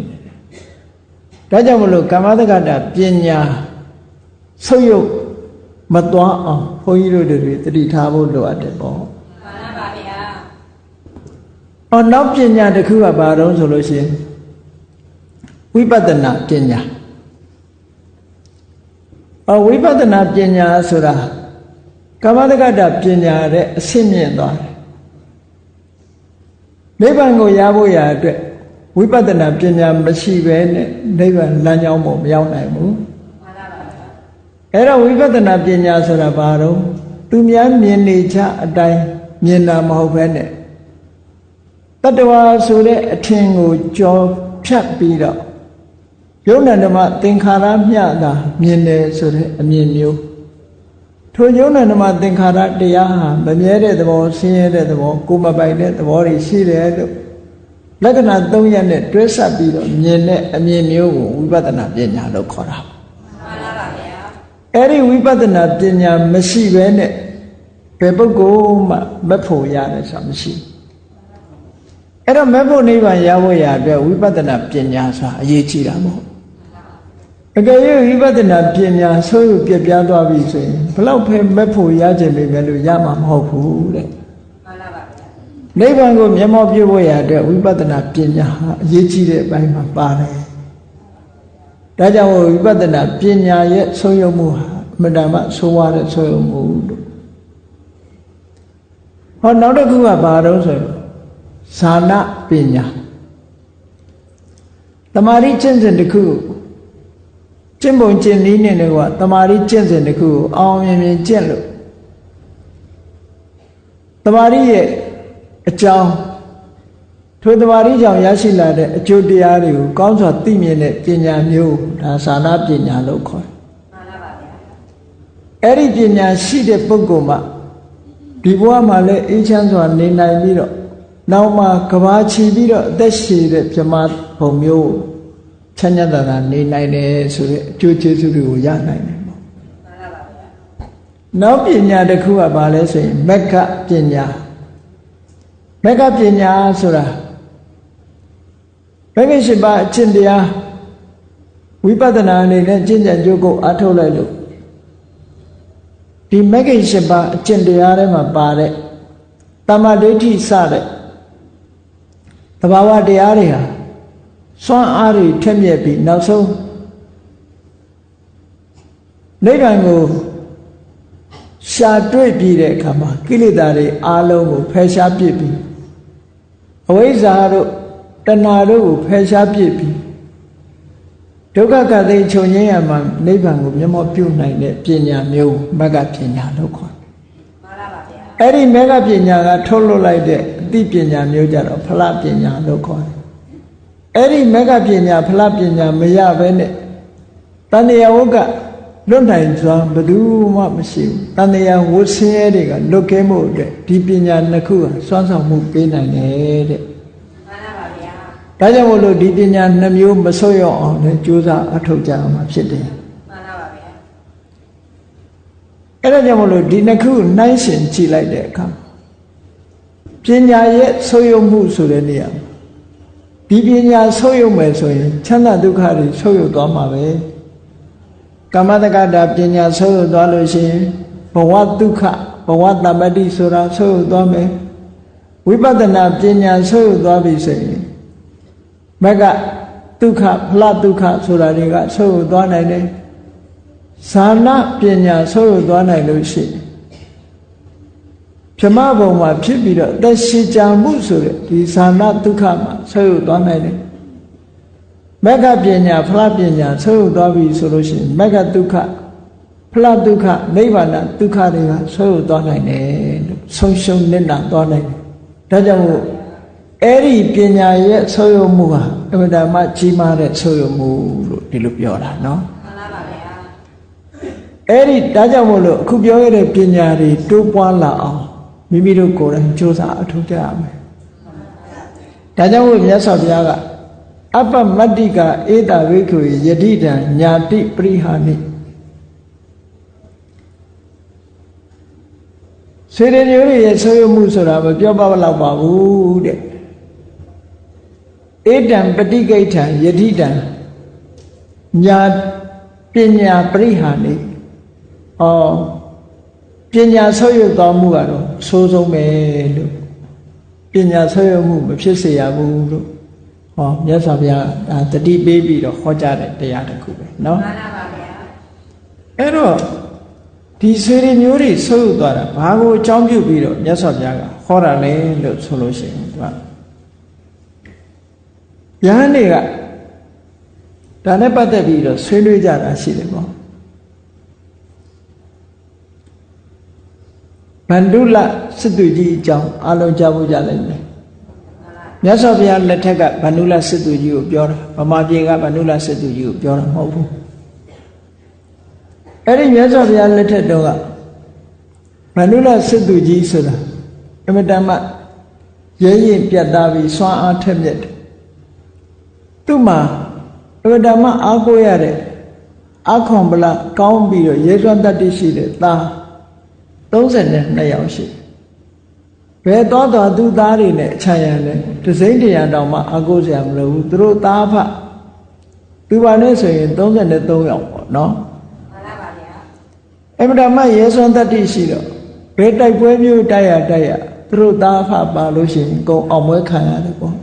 ဒါကြောင့်မလို့ကမ္မတက္ကတပညာဆုပ်ယုပ်မသွားအောင်ဘုန်းကြီးတို့တွေတတိထားဖို့လိုအပ်တယ်ပေါ့မှန်ပါဗျာဟောနောက်ပညာတစ်ခုကဘာတုံးဆိုလို့ရှိရင်ဝိပဿနာပညာဝိပဿနာပညာဆိုတာကမ္မတက္ကတပညာတဲ့အဆင့်မြင့်သွားတယ်နိဗ္ဗာန်ကိုရဖို့ရအတွက်ဝိပဿနာပညာမရှိဘဲနဲ့နိဗ္ဗာန်လမ်းကြောင်းပေါ်မရောက်နိုင်ဘူးမှန်ပါပါအဲ့တော့ဝိပဿနာပညာဆိုတာဘာတော့သူများမြင်နေချအတိုင်းမြင်တာမဟုတ်ဘဲနဲ့တတ္တဝါဆိုတဲ့အထင်ကိုကြော်ဖြတ်ပြီးတော့ယုံနာဓမ္မသင်္ခါရမျှတာမြင်တယ်ဆိုတဲ့အမြင်မျိုးထိုယုံနာဓမ္မသင်္ခါရတရားဟာမမြဲတဲ့သဘောဆင်းရဲတဲ့သဘောကိုယ်မပိုင်တဲ့သဘောတွေရှိတယ်လို့လက္ခဏာ၃ရပ်နဲ့တွဲဆက်ပြီးတော့မြင်တဲ့အမြင်မျိုးကိုဝိပဿနာပညာလို့ခေါ်တာမှန်ပါဗျာအဲ့ဒီဝိပဿနာပညာမရှိဘဲနဲ့ဘယ်ပုဂ္ဂိုလ်မှမဖို့ရတယ်ဆိုတာမရှိအဲ့တော့မဖို့နိဗ္ဗာန်ရဖို့ရအတွက်ဝိပဿနာပညာဆိုတာအရေးကြီးတာမဟုတ်အကယ်၍ဝိပဿနာပညာဆိုးရပြပြသွားပြီဆိုရင်ဘလောက်ပဲမဖို့ရခြင်းပဲလို့ရမှာမဟုတ်ဘူးတဲ့မှန်ပါပါနိဗ္ဗာန်ကိုမျက်မှောက်ပြုဖို့ရအတွက်ဝိပဿနာပညာဟာအရေးကြီးတဲ့အပိုင်းမှာပါတယ်ဒါကြောင့်ဝိပဿနာပညာရဲ့ဆုံးယုံမှုဟာအမှန်တမ်းဆိုးရတဲ့ဆုံးယုံမှုလို့ဟောနောက်တစ်ခုကဘာတော့ဆိုရင်ဇာနာပညာတမာရီကျင့်စဉ်တစ်ခုကျင့်ပုံကျင့်နည်းနဲ့ကတမာရီကျင့်စဉ်တစ်ခုကိုအောင်မြင်မြင်ကျင့်လို့တမာရီရဲ့အကြောင်းထိုတမာရီကြောင့်ရရှိလာတဲ့အကျိုးတရားတွေကိုကောင်းစွာသိမြင်တဲ့ပညာမျိုးဒါဇာနာပညာလို့ခေါ်တယ်မှန်ပါဗျာအဲ့ဒီပညာရှိတဲ့ပုဂ္ဂိုလ်မှဒီဘဝမှာလည်းအေးချမ်းစွာနေနိုင်ပြီးတော့နောက်မှကဘာချီပြီးတော့အသက်ရှည်တဲ့ပြမဘုံမျိုးချမ်းသာတာနေနိုင်တယ်ဆိုတဲ့အကျိုးကျေးဇူးတွေကိုရနိုင်တယ်ပေါ့မှန်ပါဗျာနောက်ပညာတစ်ခုကဘာလဲဆိုရင်မက္ခပညာမက္ခပညာဆိုတာမဂ္ဂင်၈ပါးအကျင့်တရားဝိပဿနာအနေနဲ့ကျင့်ကြံကြိုးကိုအားထုတ်လိုက်လို့ဒီမဂ္ဂင်၈ပါးအကျင့်တရားထဲမှာပါတဲ့တမ္မာဒိဋ္ဌိစတဲ့သဘာဝတရားတွေဟာစွမ်းအားတွေထက်မြက်ပြီးနောက်ဆုံးနိဗ္ဗာန်ကိုရှာတွေ့ပြီးတဲ့အခါမှာကိလေသာတွေအားလုံးကိုဖယ်ရှားပြစ်ပြီးအဝိဇ္ဇာတို့တဏှာတို့ကိုဖယ်ရှားပြစ်ပြီးဒုက္ခကတိချုပ်ငြိမ်းရမှာနိဗ္ဗာန်ကိုမျက်မှောက်ပြုနိုင်တဲ့ပညာမျိုးမဂ္ဂပညာလို့ခေါ်တယ်မှန်ပါဗျာအဲ့ဒီမဂ္ဂပညာကထုတ်လွတ်လိုက်တဲ့အသိပညာမျိုးကြတော့ဖလပညာလို့ခေါ်တယ်အဲ့ဒီမဂ္ဂပညာဖလပညာမရဘဲနဲ့တဏှာဝုကလွတ်နိုင်စွာဘယ်သူမှမရှိဘူးတဏှာဝဆင်းရဲတွေကလွတ်ကဲမှုအတွက်ဒီပညာနှစ်ခုဟာစွမ်းဆောင်မှုပေးနိုင်တယ်တဲ့မှန်ပါဗျာဒါကြောင့်မို့လို့ဒီပညာနှစ်မျိုးမဆုတ်ရအောင်လည်းကြိုးစားအထောက်ကြအောင်ဖြစ်တယ်မှန်ပါဗျာအဲ့ဒါကြောင့်မို့လို့ဒီနှစ်ခုနှိုင်းယှဉ်ကြည့်လိုက်တဲ့အခါပညာရဲ့ဆုတ်ယုတ်မှုဆိုတဲ့နေရာဒီပညာဆုတ်ယုတ်မယ်ဆိုရင်ချမ်းသာဒုက္ခတွေဆုတ်ယုတ်သွားမှာပဲကမ္မတက္ကတာပညာဆုတ်ယုတ်သွားလို့ရှိရင်ဘဝဒုက္ခဘဝတမ္ပတိဆိုတာဆုတ်ယုတ်သွားမယ်ဝိပဿနာပညာဆုတ်ယုတ်သွားပြီဆိုရင်မကဒုက္ခဖလဒုက္ခဆိုတာတွေကဆုတ်ယုတ်သွားနိုင်တယ်ဇာနာပညာဆုတ်ယုတ်သွားနိုင်လို့ရှိရင်ပြမဘုံမှာဖြစ်ပြီးတော့သက်ရှိကြမှုဆိုတဲ့ဒီဇာနာဒုက္ခမှာဆုတ်ယုတ်သွားနိုင်တယ်မဂ္ဂပညာဖလပညာဆုတ်ယုတ်သွားပြီဆိုလို့ရှိရင်မဂ္ဂဒုက္ခ ဖလားဒုက္ခနိဗ္ဗာန်ဒုက္ခတွေကဆွဲယူသွားနိုင်တယ်လို့ဆုံးရှုံးနေတာသွားနိုင်တယ်ဒါကြောင့်မို့အဲ့ဒီပညာရဲ့ဆွဲယူမှုဟာအမှန်တမ်းကြီးမားတဲ့ဆွဲယူမှုလို့ဒီလိုပြောတာနော်မှန်ပါဗျာအဲ့ဒီဒါကြောင့်မို့လို့အခုပြောရတဲ့ပညာတွေတိုးပွားလာအောင်မိမိတို့ကိုယ်တိုင်ကြိုးစားအထောက်ကြရမယ်ဒါကြောင့်မို့မြတ်စွာဘုရားကအပ္ပမတ္တိကဧတဝိက္ခုယတိတံညာတိပရိဟာနိစေတမျိုးတွေရဲ့ဆွေးမှုဆိုတာမပြောပါတော့ပါဘူးတဲ့ဧတံပฏิကိဋ္ဌံယတိတံညာပညာပရိဟာနိပညာဆွေးရတော်မူကတော့ဆိုးဆုံးပဲလို့ပညာဆွေးရမှုမဖြစ်စေရဘူးလို့မြတ်စွာဘုရားတတိပေးပြီးတော့ဟောကြားတဲ့တရားတစ်ခုပဲเนาะမှန်ပါဗျာအဲ့တော့ဒီစေရီမျိုးတွေဆွေးရသွားတာဘာကိုအကြောင်းပြုပြီးတော့မြတ်စွာဘုရားကဟောတာလဲလို့ဆိုလို့ရှိရင်သူကယဟန်တွေကဒါနဲ့ပတ်သက်ပြီးတော့ဆွေးနွေးကြတာရှိတယ်ပေါ့ဗန္ဓုလစစ်သူကြီးအကြောင်းအလုံးကြားဖို့ကြလိမ့်မယ်မြတ်စွာဘုရားလက်ထက်ကဗန္ဓုလစစ်သူကြီးကိုပြောတာဗမာပြည်ကဗန္ဓုလစစ်သူကြီးကိုပြောတာမဟုတ်ဘူးအဲ့ဒီမြတ်စွာဘုရားလက်ထက်တော့ကဗန္ဓုလစစ်သူကြီးဆိုတာအမတမရဲရင်ပြတ်သားပြီးစွမ်းအားထက်မြက်တယ်သူ့မှာအမတမအားကိုးရတဲ့အခွန်ဗလကောင်းပြီးတော့ရဲစွမ်းတတ်သိရှိတဲ့သား32ယောက်ရှိဘယ်တော့သူသားတွေနဲ့ခြံရံလဲတစိမ့်တရံတောင်မှအကုစရာမလိုဘူးသူတို့သားဖသူပါနဲ့ဆိုရင်33ယောက်ပေါ့နော်မှန်ပါဗျာအမှန်တမ်းရဲစွမ်းတတ်သိရှိတော့ဘယ်တိုက်ပွဲမျိုးတိုက်ရသူတို့သားဖပါလို့ရှိရင်ကုန်အောင်ပွဲခံရတယ်ပေါ့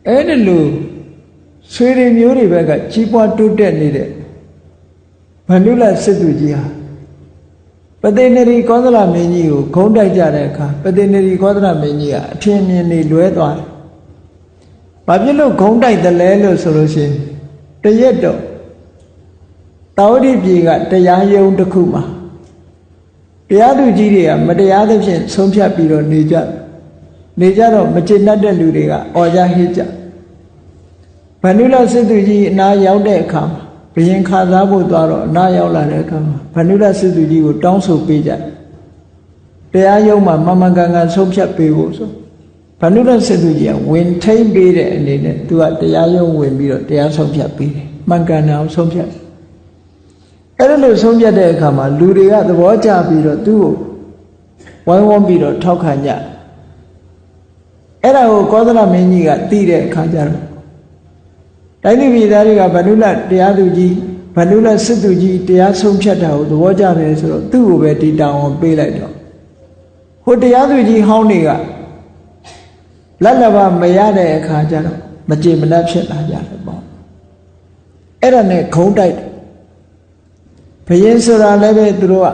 အဲ့ဒီလိုဆွေတွေမျိုးတွေဘက်ကကြီးပွားတိုးတက်နေတဲ့ဗန္ဓုလစစ်သူကြီးဟာပတိနေရီကောသလမင်းကြီးကိုဂုံးတိုက်ကြတဲ့အခါပတိနေရီကောသလမင်းကြီးကအထင်မြင်နေလွဲသွားတယ်။ဘာဖြစ်လို့ဂုံးတိုက်တယ်လဲလို့ဆိုလို့ရှိရင်တရက်တော့တာဝတိပြည်ကတရားရုံးတစ်ခုမှာတရားသူကြီးတွေကမတရားသဖြင့်ဆုံးဖြတ်ပြီးတော့နေကြတော့မကျေနပ်တဲ့လူတွေကအော်ကြဟစ်ကြဗန္ဓုလစစ်သူကြီးအနာရောက်တဲ့အခါမှာဘယင်ခါစားဖို့သွားတော့အနာရောက်လာတဲ့အခါမှာဗန္ဓုလစစ်သူကြီးကိုတောင်းဆိုပေးကြတရားရုံးမှာမမှန်ကန်ကန်ဆုံးဖြတ်ပေးဖို့ဆိုဗန္ဓုလစစ်သူကြီးကဝင်ထိန်ပေးတဲ့အနေနဲ့သူကတရားရုံးဝင်ပြီးတော့တရားဆုံးဖြတ်ပေးတယ်မှန်ကန်အောင်ဆုံးဖြတ်အဲ့ဒါလို့ဆုံးဖြတ်တဲ့အခါမှာလူတွေကသဘောကျပြီးတော့သူ့ကိုဝိုင်းဝန်းပြီးတော့ထောက်ခံကြအဲ့ဒါကိုကောသလမင်းကြီးကသိတဲ့အခါကျတော့တိုင်းပြည်သားတွေကဗန္ဓုလတရားသူကြီးဗန္ဓုလစစ်သူကြီးတရားဆုံးဖြတ်တာကိုသဘောကျတယ်ဆိုတော့သူ့ကိုပဲဒီတောင်းအောင်ပေးလိုက်တော့ဟိုတရားသူကြီးဟောင်းတွေကလက်လက်ပါမရတဲ့အခါကျတော့မကြေမနပ်ဖြစ်လာကြတယ်ပေါ့အဲ့ဒါနဲ့ခုံးတိုက်ဘယင်းဆိုတာလည်းပဲသူတို့က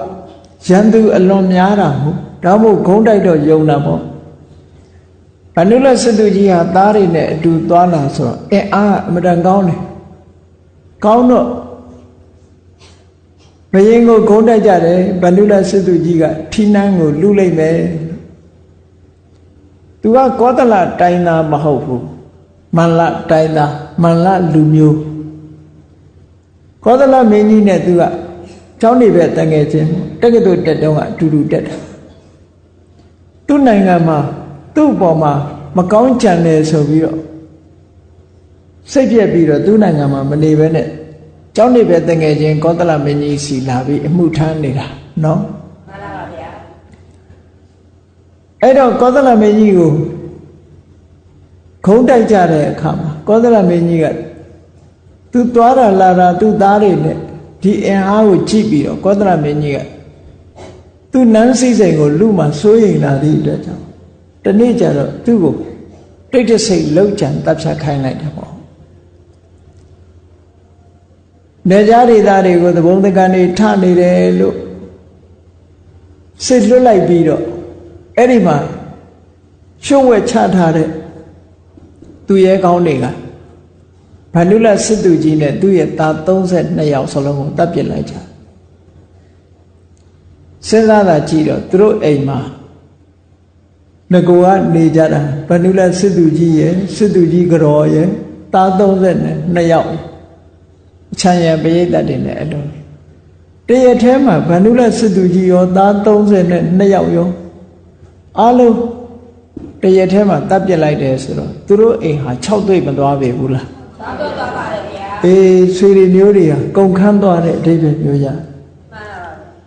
ရန်သူအလွန်များတာဟုတ်ဒါမို့ခုံးတိုက်တော့ယုံတာပေါ့ဗန္ဓုလစစ်သူကြီးဟာသားတွေနဲ့အတူသွားလာဆိုတော့အမတန်ကောင်းတယ်ကောင်းတော့ဘယင်းကိုဂုံးတိုက်ကြတယ်ဗန္ဓုလစစ်သူကြီးကထီနန်းကိုလူလိုက်မယ်သူကကောသလတိုင်းသားမဟုတ်ဘူးမန္လတိုင်းသားမန္လလူမျိုးကောသလမင်းကြီးနဲ့သူကကျောင်းနေပဲတငယ်ချင်းတက္ကသိုလ်တက်တော့ကအတူတူတက်တယ်သူ့နိုင်ငံမှာသူ့ပေါ်မှာမကောင်းကြံတယ်ဆိုပြီးတော့စိတ်ပြက်ပြီးတော့သူ့နိုင်ငံမှာမနေဘဲနဲ့ကျောင်းနေပဲတငယ်ချင်းကောသလမင်းကြီးစီလာပြီးအမှုထမ်းနေတာနော်မှန်ပါဗျာအဲ့တော့ကောသလမင်းကြီးကိုခုံးတိုက်ကြတဲ့အခါမှာကောသလမင်းကြီးကသူသွားတာလာတာသူ့သားတွေနဲ့ဒီအင်အားကိုကြည့်ပြီးတော့ကောသလမင်းကြီးကသူ့နန်းစည်းစိမ်ကိုလူမှစိုးရိမ်လာသည့်အတွက်ကြောင့်တနေ့ကျတော့သူ့ကိုတိတ်တဆိတ်လှုပ်ကြံတပ်ဖြတ်ခိုင်းလိုက်တယ်ပေါ့နေကြားဒေသတွေကိုသဘုံတကန်တွေထနေတယ်လို့စစ်လွတ်လိုက်ပြီးတော့အဲ့ဒီမှာရှုံးဝဲချထားတဲ့သူရဲကောင်းတွေကဗန္ဓုလစစ်သူကြီးနဲ့သူ့ရဲ့သား32ယောက်စလုံးကိုတပ်ပစ်လိုက်ကြ စဉ်းစားတာကြည့်တော့သူတို့အိမ်မှာငကိုကနေကြတာဗန္ဓုလစစ်သူကြီးရဲ့စစ်သူကြီးကတော်ရဲ့သား32ယောက်အချမ်းရံပရိသတ်တွေနဲ့အလုံးတရက်ထဲမှာဗန္ဓုလစစ်သူကြီးရောသား32ယောက်ရောအားလုံးတရက်ထဲမှာတပ်ပြစ်လိုက်တယ်ဆိုတော့သူတို့အိမ်ဟာ6တွေ့မသွားပေဘူးလားသွားပါတယ်ဗျာအေးဆွေတွေမျိုးတွေဟာကုန်ခန်းသွားတဲ့အဓိပ္ပာယ်မျိုးရ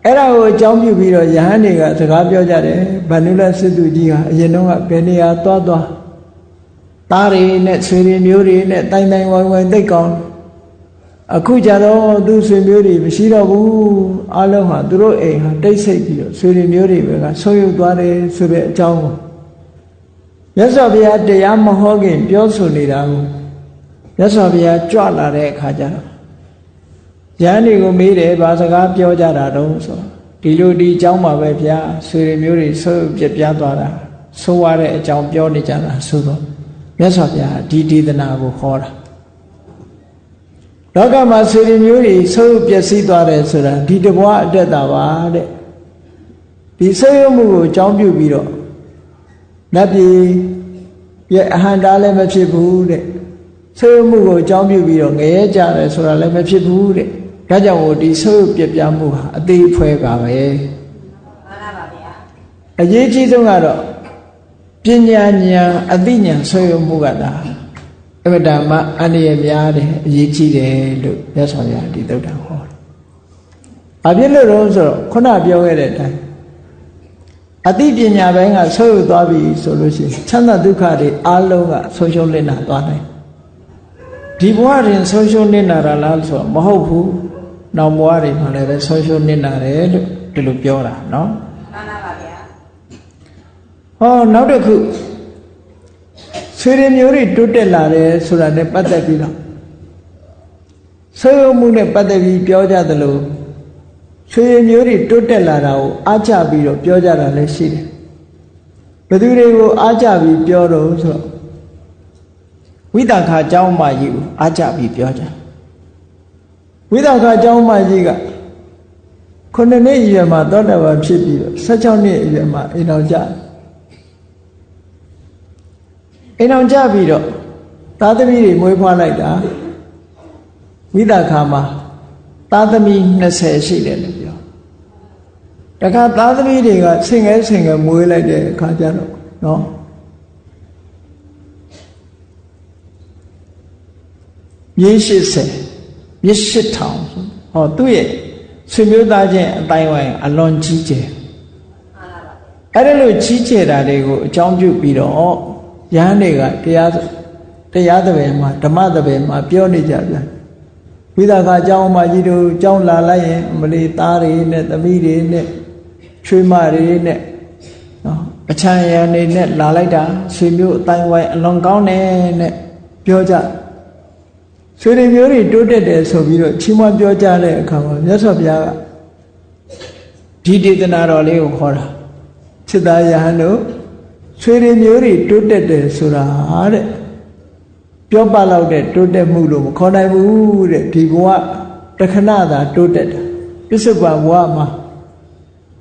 အဲ့ဒါကိုအကြောင်းပြုပြီးတော့ယဟန်တွေကစကားပြောကြတယ်ဗန္ဓုလစစ်သူကြီးဟာအရင်တော့ဘယ်နေရာသွားသားတွေနဲ့ဆွေတွေမျိုးတွေနဲ့တိုင်တိုင်ဝိုင်းဝိုင်းသိတ်ကောင်းအခုကြတော့သူဆွေမျိုးတွေမရှိတော့ဘူးအလုံးဟာသူတို့အိမ်ဟာတိတ်ဆိတ်ပြီးတော့ဆွေတွေမျိုးတွေပဲကဆုံးယုတ်သွားတယ်ဆိုတဲ့အကြောင်းကိုမြတ်စွာဘုရားတရားမဟောခင်ပြောဆိုနေတာကိုမြတ်စွာဘုရားကြွလာတဲ့အခါကျတော့ယဟန်တွေကိုမေးတယ်ဘာစကားပြောကြတာတုံးဆိုဒီလိုဒီအကြောင်းပါပဲဗျာဆွေတွေမျိုးတွေဆုံးယုတ်ပြပြသွားတာဆိုးရတဲ့အကြောင်းပြောနေကြတာဆိုတော့မြတ်စွာဘုရားဒီဒေသနာကိုဟောတာလောကမှာဆွေတွေမျိုးတွေဆုံးယုတ်ပျက်စီးသွားတယ်ဆိုတာဒီတဘွားအတက်တာပါတဲ့ဒီဆုံးယုတ်မှုကိုအကြောင်းပြုပြီးတော့နတ်ပြည်ရဲ့အဟံတားလည်းမဖြစ်ဘူးတဲ့ဆုံးယုတ်မှုကိုအကြောင်းပြုပြီးတော့ငရဲကြတယ်ဆိုတာလည်းမဖြစ်ဘူးတဲ့ဒါကြောင့်မို့ဒီဆုံးယုတ်ပြပြမှုဟာအသေးအဖွဲကပဲမှန်ပါဗျာအရေးကြီးဆုံးကတော့ပညာဉာဏ်အသိဉာဏ်ဆုံးယုတ်မှုကဒါအမတ္တမအန္တရာယ်များတယ်အရေးကြီးတယ်လို့မြတ်စွာဘုရားဒီသုတ္တံဟောတယ်။ဘာဖြစ်လို့လဲဆိုတော့ခုနပြောခဲ့တဲ့အတိုင်းအသိပညာပိုင်းကဆုံးယုတ်သွားပြီဆိုလို့ရှိရင်ချမ်းသာဒုက္ခတွေအလုံးကဆုံးရှုံးလစ်နာသွားနိုင်ဒီဘဝတွင်ဆုံးရှုံးနစ်နာတာလားဆိုတော့မဟုတ်ဘူး။နောက်ဘဝတွေမှာလည်းဆုံးရှုံးနစ်နာတယ်လို့ဒီလိုပြောတာနော်။မှန်ပါဗျာ။ဟောနောက်တစ်ခုဆွေတွေမျိုးတွေတိုးတက်လာတယ်ဆိုတာနဲ့ပတ်သက်ပြီးတော့ဆွေးမှုနဲ့ပတ်သက်ပြီးပြောကြသလိုဆွေမျိုးတွေတိုးတက်လာတာကိုအားကြပြီးတော့ပြောကြတာလည်းရှိတယ်ဘယ်သူတွေကိုအားကြပြီးပြောတော့ဆိုတော့ဝိသခာเจ้าမကြီးကိုအားကြပြီးပြောကြဝိသခာเจ้าမကြီးက9နှစ်အရွယ်မှာသောတာပန်ဖြစ်ပြီးတော့16နှစ်အရွယ်မှာအိမ်တော်ကြအိမ်အောင်ကြပြီးတော့သားသမီးတွေမွေးဖွားလိုက်တာဝိသခာမှာသားသမီး20ရှိတယ်လို့ပြောတခါသားသမီးတွေကဆင်ငယ်မွေးလိုက်တဲ့အခါကျတော့နော်မြေ80မြေ8000ဟောသူ့ရဲ့ဆွေမျိုးသားချင်းအတိုင်းဝိုင်းအလွန်ကြီးကျယ်အဲ့ဒါလို့ကြီးကျယ်တာတွေကိုအကြောင်းပြုပြီးတော့ယဟန်တွေကတရားသဘင်မှာဓမ္မသဘင်မှာပြောနေကြပြန်ဝိသခာเจ้าမကြီးတို့เจ้าလာလိုက်ရင်မလီသားတွေနဲ့သမီးတွေနဲ့ချွေးမတွေနဲ့နော်အချမ်းရံတွေနဲ့လာလိုက်တာဆွေမျိုးအတိုင်းဝိုင်းအလွန်ကောင်းတယ်နဲ့ပြောကြဆွေတွေမျိုးတွေတိုးတက်တယ်ဆိုပြီးတော့ချီးမွမ်းပြောကြတဲ့အခါမှာမြတ်စွာဘုရားကဒီဒေသနာတော်လေးကိုခေါ်တာจิตသားယဟန်တို့ဆွေတွေမျိုးတွေတိုးတက်တယ်ဆိုတာတဲ့ပြောပလောက်တဲ့တိုးတက်မှုလို့မခေါ်နိုင်ဘူးတဲ့ဒီဘဝတခဏသာတိုးတက်တာပစ္စုပန်ဘဝမှာ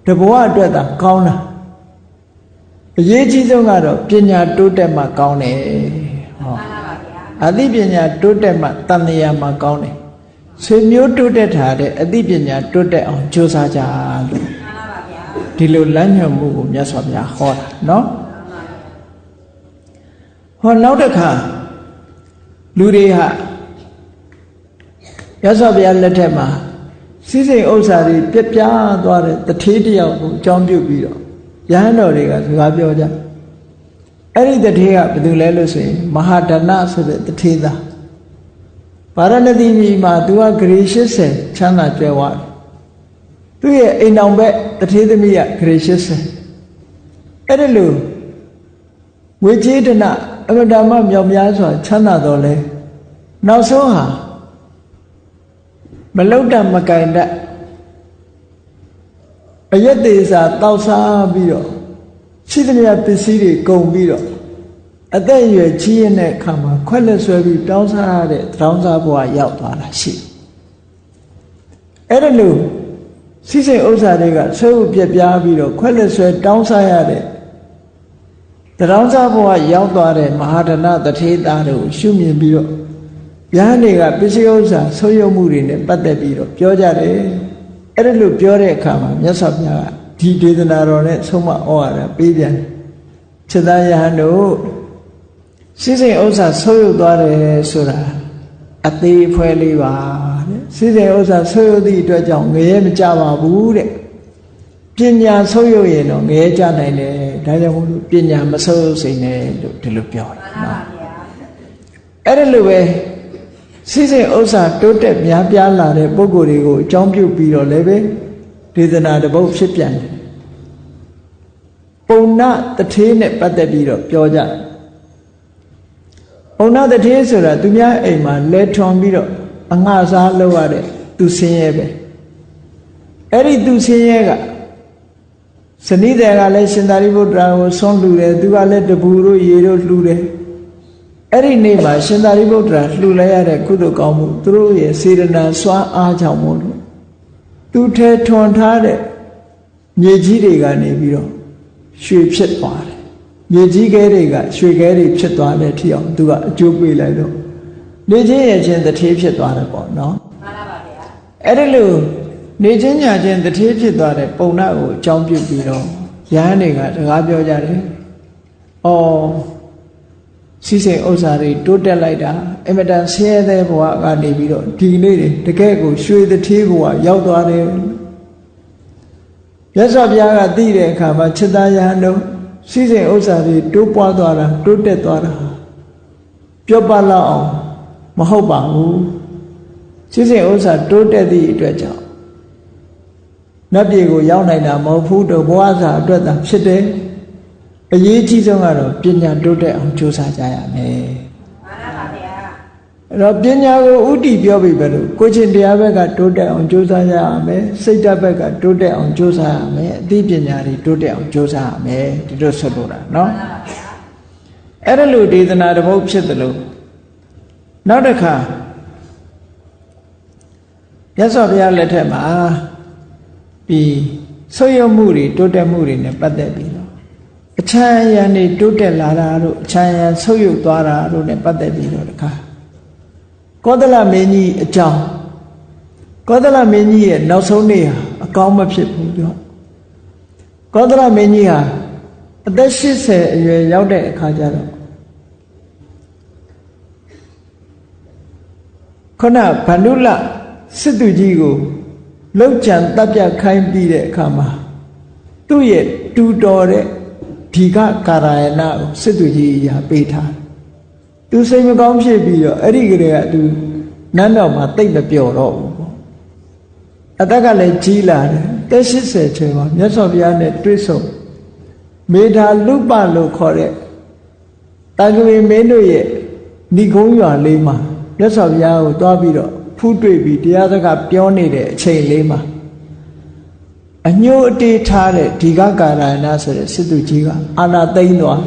တဘဝအတွက်သာကောင်းတာအရေးကြီးဆုံးကတော့ပညာတိုးတက်မှကောင်းတယ်ဟောအသိပညာတိုးတက်မှတန်မြာမှကောင်းတယ်ဆွေမျိုးတိုးတက်တာတဲ့အသိပညာတိုးတက်အောင်ကြိုးစားကြလို့ဒီလိုလမ်းညွှန်မှုကိုမြတ်စွာဘုရားဟောတာနော်ဟောနောက်တစ်ခါလူတွေဟာရသော်ဘုရားလက်ထက်မှာစိစိမ်ဥစ္စာတွေပြက်ပြားသွားတဲ့တထေးတယောက်ကိုအကြောင်းပြုပြီးတော့ယဟန်တော်တွေကစကားပြောကြအဲ့ဒီတထေးကဘယ်သူလဲလို့ဆိုရင်မဟာဒဏဆိုတဲ့တထေးသားဗာရဏသီပြည်မှာသူကဂရေ80ချမ်းသာကြွယ်ဝတယ်သူရဲ့အိမ်တော်ဘက်တထေးသမီးကဂရေ80အဲ့ဒါလို့ဝေကျေဒနာအမတမမြောက်များစွာချမ်းသာတော်လဲနောက်ဆုံးဟာမလုတ်တမကင်တတ်အယက်သေးစာတောက်စားပြီးတော့ရှိသမျှပစ္စည်းတွေကုန်ပြီးတော့အသက်အရွယ်ကြီးရတဲ့အခါမှာခွက်လက်ဆွဲပြီးတောင်းစားရတဲ့တောင်းစားဘဝရောက်သွားတာရှိအဲ့ဒါလို့ စိစိမ်ဥစ္စာတွေကဆွဲဥပြက်ပြားပြီးတော့ခွက်လက်ဆွဲတောင်းစားရတဲ့တောင်းစားဘဝရောက်သွားတဲ့မဟာဒနတထေသားတို့ရှုမြင်ပြီးတော့ယဟန်တွေကပစ္စည်းဥစ္စာဆုံးယုံမှုတွေနဲ့ပတ်သက်ပြီးတော့ပြောကြတယ်အဲ့ဒါလို့ပြောတဲ့အခါမှာမြတ်စွာဘုရားကဒီဒေသနာတော်နဲ့ဆုံးမဩဝါဒပေးပြန်တယ်ခြေသားယဟန်တို့စိစိမ်ဥစ္စာဆုံးယုံသွားတယ်ဆိုတာအသေးဖွဲလေးပါတဲ့စိစိမ်ဥစ္စာဆုံးယုံသည့်အတွက်ကြောင့်ငရဲမကြပါဘူးတဲ့ပညာဆုံးယုံရင်တော့ငရဲကြနိုင်တယ်ဒါကြောင့်မို့လို့ပညာမဆုံးယုံစေနဲ့လို့ဒီလိုပြောတယ်နော်အဲ့ဒါလိုပဲစိစိမ်ဥစ္စာတိုးတက်များပြားလာတဲ့ပုဂ္ဂိုလ်တွေကိုအကြောင်းပြုပြီးတော့လည်းပဲဒေသနာတစ်ပုဒ်ဖြစ်ပြန်တယ်ပုံနာတထေးနဲ့ပတ်သက်ပြီးတော့ပြောကြပုံနာတထေးဆိုတာသူများအိမ်မှာလဲထွန်ပြီးတော့အငှစားလုပ်ရတဲ့သူဆင်းရဲပဲအဲ့ဒီသူဆင်းရဲကဇနီးတွေကလည်းရှင်သာရိပုတ္တရာကိုဆွမ်းလှူတယ်သူကလည်းတပူတို့ရေတို့လှူတယ်အဲ့ဒီနေ့မှာရှင်သာရိပုတ္တရာလှူလိုက်ရတဲ့ကုသိုလ်ကောင်းမှုသူတို့ရဲ့စေတနာစွမ်းအားကြောင့်မို့လို့သူထဲထွန်ထားတဲ့မြေကြီးတွေကနေပြီးတော့ရွှေဖြစ်သွားတယ်မြေကြီးခဲတွေကရွှေခဲတွေဖြစ်သွားတဲ့ထီအောင်သူကအကျိုးပေးလိုက်တော့နေချင်းရဲ့ချင်းတထေးဖြစ်သွားတယ်ပေါ့နော်မှန်ပါပါဗျာအဲ့ဒီလိုနေချင်းညာချင်းတထေးဖြစ်သွားတဲ့ပုံနာကိုအကြောင်းပြုပြီးတော့ယဟန်တွေကစကားပြောကြတယ်။အော်စိစိမ်ဥစ္စာတွေတိုးတက်လိုက်တာအင်မတန်ဆင်းရဲတဲ့ဘဝကနေပြီးတော့ဒီနေ့တွေတကယ်ကိုရွှေတထေးဘဝရောက်သွားတယ်။မြတ်စွာဘုရားကသိတဲ့အခါမှာခြေသားယဟန်တို့စိစိမ်ဥစ္စာတွေတိုးပွားသွားတာတိုးတက်သွားတာပြောပလောက်အောင်မဟုတ်ပါဘူးစိစိမ်ဥစ္စာတိုးတက်သည့်အတွက်ကြောင့်နတ်ပြည်ကိုရောက်နိုင်တာမဟုတ်ဘူးတော့ဘဝစာအတွက်သာဖြစ်တယ်အရေးကြီးဆုံးကတော့ပညာတိုးတက်အောင်ကြိုးစားကြရမယ်မှန်ပါဗျာအဲ့တော့ပညာကိုဥတည်ပြောပြီးပဲလို့ကိုချင်းတရားဘက်ကတိုးတက်အောင်ကြိုးစားကြရမယ်စိတ်ဓာတ်ဘက်ကတိုးတက်အောင်ကြိုးစားရမယ်အသိပညာတွေတိုးတက်အောင်ကြိုးစားရမယ်ဒီလိုဆိုလိုတာနော်မှန်ပါဗျာအဲ့ဒါလို့ဒေသနာတစ်ပုဒ်ဖြစ်တယ်လို့နောက်တစ်ခါမြတ်စွာဘုရားလက်ထက်မှာပြီးဆုတ်ယုတ်မှုတွေတိုးတက်မှုတွေနဲ့ပတ်သက်ပြီးတော့အချမ်းအယံတွေတိုးတက်လာတာတို့အချမ်းအယံဆုတ်ယုတ်သွားတာတို့နဲ့ပတ်သက်ပြီးတော့တခါကောသလမင်းကြီးအကြောင်းကောသလမင်းကြီးရဲ့နောက်ဆုံးနေ့ဟာအကောင်းမဖြစ်ဘူးပြောကောသလမင်းကြီးဟာအသက်80အရွယ်ရောက်တဲ့အခါကျတော့ခုနဗန္ဓုလစစ်သူကြီးကိုလောက်ကြံတပ်ပြခိုင်းပြီးတဲ့အခါမှာသူ့ရဲ့တူတော်တဲ့ဒီကကာရယနာကိုစစ်သူကြီးရာပေးထားသူစိတ်မကောင်းဖြစ်ပြီးတော့အဲ့ဒီကလေးကသူနန်းတော်မှာတိတ်မပျော်တော့ဘူးပေါ့အသက်ကလည်းကြီးလာတယ်တက်80ချိန်မှာမြတ်စွာဘုရားနဲ့တွေ့ဆုံမေဓာလုပလို့ခေါ်တဲ့တာဂဝေမင်းတို့ရဲ့ဏိကုံးရွာလေးမှာမြတ်စွာဘုရားကိုတွားပြီးတော့ဖူးတွေ့ပြီးတရားစကားပြောနေတဲ့အချိန်လေးမှာအညို့အတေးထားတဲ့ဒီကကာရဏဆိုတဲ့စစ်သူကြီးကအာနာသိမ့်သွား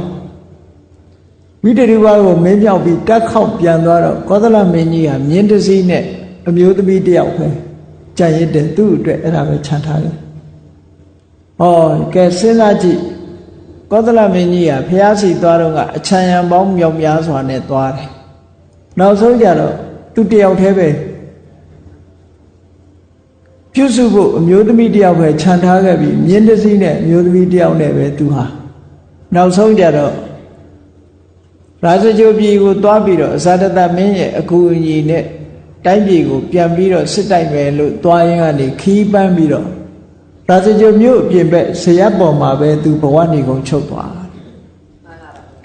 ဝိတရိဝါကိုမင်းပြောက်ပြီးတက်ခေါက်ပြန်သွားတော့ကောသလမင်းကြီးကမြင်းတစည်းနဲ့အမျိုးသမီးတယောက်ပဲကြံရစ်တယ်သူ့အတွက်အဲ့ဒါပဲခြံထားတယ်ဟောကဲစဉ်းစားကြည့်ကောသလမင်းကြီးကဖျားစီသွားတော့ကအချမ်းရံပေါင်းမြောက်များစွာနဲ့သွားတယ်နောက်ဆုံးကြတော့သူတယောက်တည်းပဲပြုစုဖို့အမျိုးသမီးတယောက်ပဲခြံထားခဲ့ပြီးမြင်းတစည်းနဲ့အမျိုးသမီးတယောက်နဲ့ပဲသူဟာနောက်ဆုံးကြတော့ရာဇဂိုပြည်ကိုသွားပြီးတော့အဇာတတမင်းရဲ့အကူအညီနဲ့တိုင်းပြည်ကိုပြန်ပြီးတော့စစ်တိုက်မယ်လို့သွားရင်းကနေခီးပန်းပြီးတော့ရာဇဂိုမြို့အပြင်ဘက်ဇရပ်ပေါ်မှာပဲသူဘဝနေကုန်ချုပ်သွား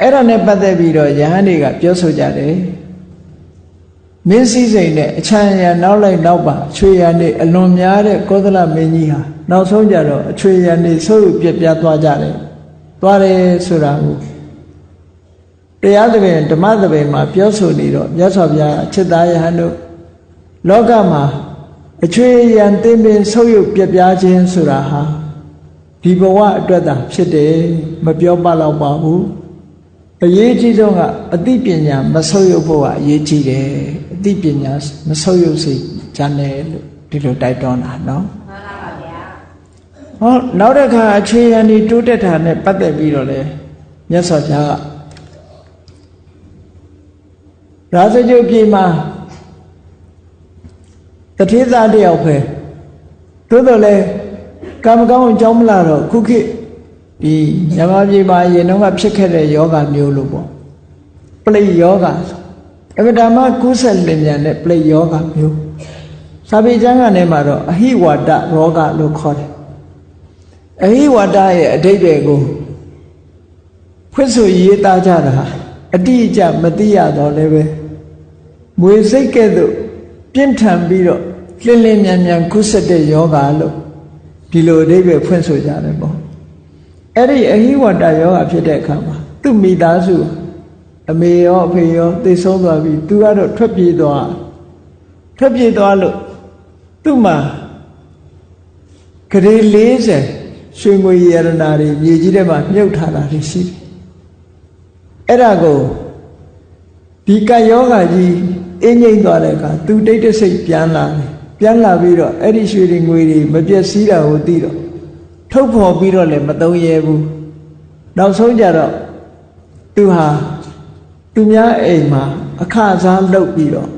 အဲ့ဒါနဲ့ပတ်သက်ပြီးတော့ယဟန်တွေကပြောဆိုကြတယ်မင်းစည်းစိမ်နဲ့အချမ်းရံနောက်လိုက်နောက်ပါအချွေရံနေအလွန်များတဲ့ကောသလမင်းကြီးဟာနောက်ဆုံးကြတော့အချွေရံနေဆုပ်ပြက်ပြားသွားကြတယ်သွားတယ်ဆိုတာကိုတရားသဖြင့်ဓမ္မသဖြင့်မှာပြောဆိုနေတော့မြတ်စွာဘုရားချစ်သားယဟန်တို့လောကမှာအချွေရံသင်ပင်ဆုပ်ယုပ်ပြက်ပြားခြင်းဆိုတာဟာဒီဘဝအတွက်သာဖြစ်တယ်မပြောပလောက်ပါဘူးအရေးကြီးဆုံးကအသိပညာမဆုပ်ယုပ်ဖို့ကအရေးကြီးတယ်အသိပညာမဆုပ်ယုပ်စေချမ်းတယ်လို့ဒီလိုတိုက်တွန်းတာနော်မှန်ပါပါဗျာ ဟောနောက်တစ်ခါအခြေခံဒီတိုးတက်တာနဲ့ပတ်သက်ပြီးတော့လေမြတ်စွာဘုရားကရာဇဂုပြည်မှာတထေးသားတယောက်ပဲသို့တော်လဲကံမကောင်းအကြောင်းမလားတော့ခုခေတ်ဒီမြန်မာပြည်မှာရင်တော့ကဖြစ်ခဲ့တဲ့ယောဂမျိုးလို့ပေါ့ပလိယောဂအဗဒမကုသလင်မြန်တဲ့ပလိယောဂမျိုးစာပေကျမ်းကနေမှာတော့အဟိဝါဒရောဂလို့ခေါ်တယ်အဟိဝါဒရဲ့အဓိပ္ပာယ်ကိုဖွင့်ဆိုရေးသားကြတာအတိအကျမသိရတော့လည်းပဲမွေစိတ်ကဲ့သို့ပြင်းထန်ပြီးတော့လင်းလင်းမြန်မြန်ကုသတဲ့ယောဂလို့ဒီလိုအဓိပ္ပာယ်ဖွင့်ဆိုကြတယ်ပေါ့အဲ့ဒီအဟိဝါဒယောဂဖြစ်တဲ့အခါမှာသူ့မိသားစုအမေရောအဖေရောသိဆုံးသွားပြီသူကတော့ထွက်ပြေးသွားလို့သူ့မှာဂရေ40ရွှေငွေရတနာတွေမြေကြီးထဲမှာမြုပ်ထားတာရှိတယ်အဲ့ဒါကိုဒီကယောဂကြီးအင်းငိမ့်သွားတဲ့အခါသူတိတ်တဆိတ်ပြန်လာပြီးတော့အဲ့ဒီရွှေတွေငွေတွေမပြည့်စည်တာကိုသိတော့ထုတ်ဖော်ပြီးတော့လည်းမသုံးရဲဘူးနောက်ဆုံးကြတော့သူဟာသူများအိမ်မှာအခစားလုပ်ပြီးတော့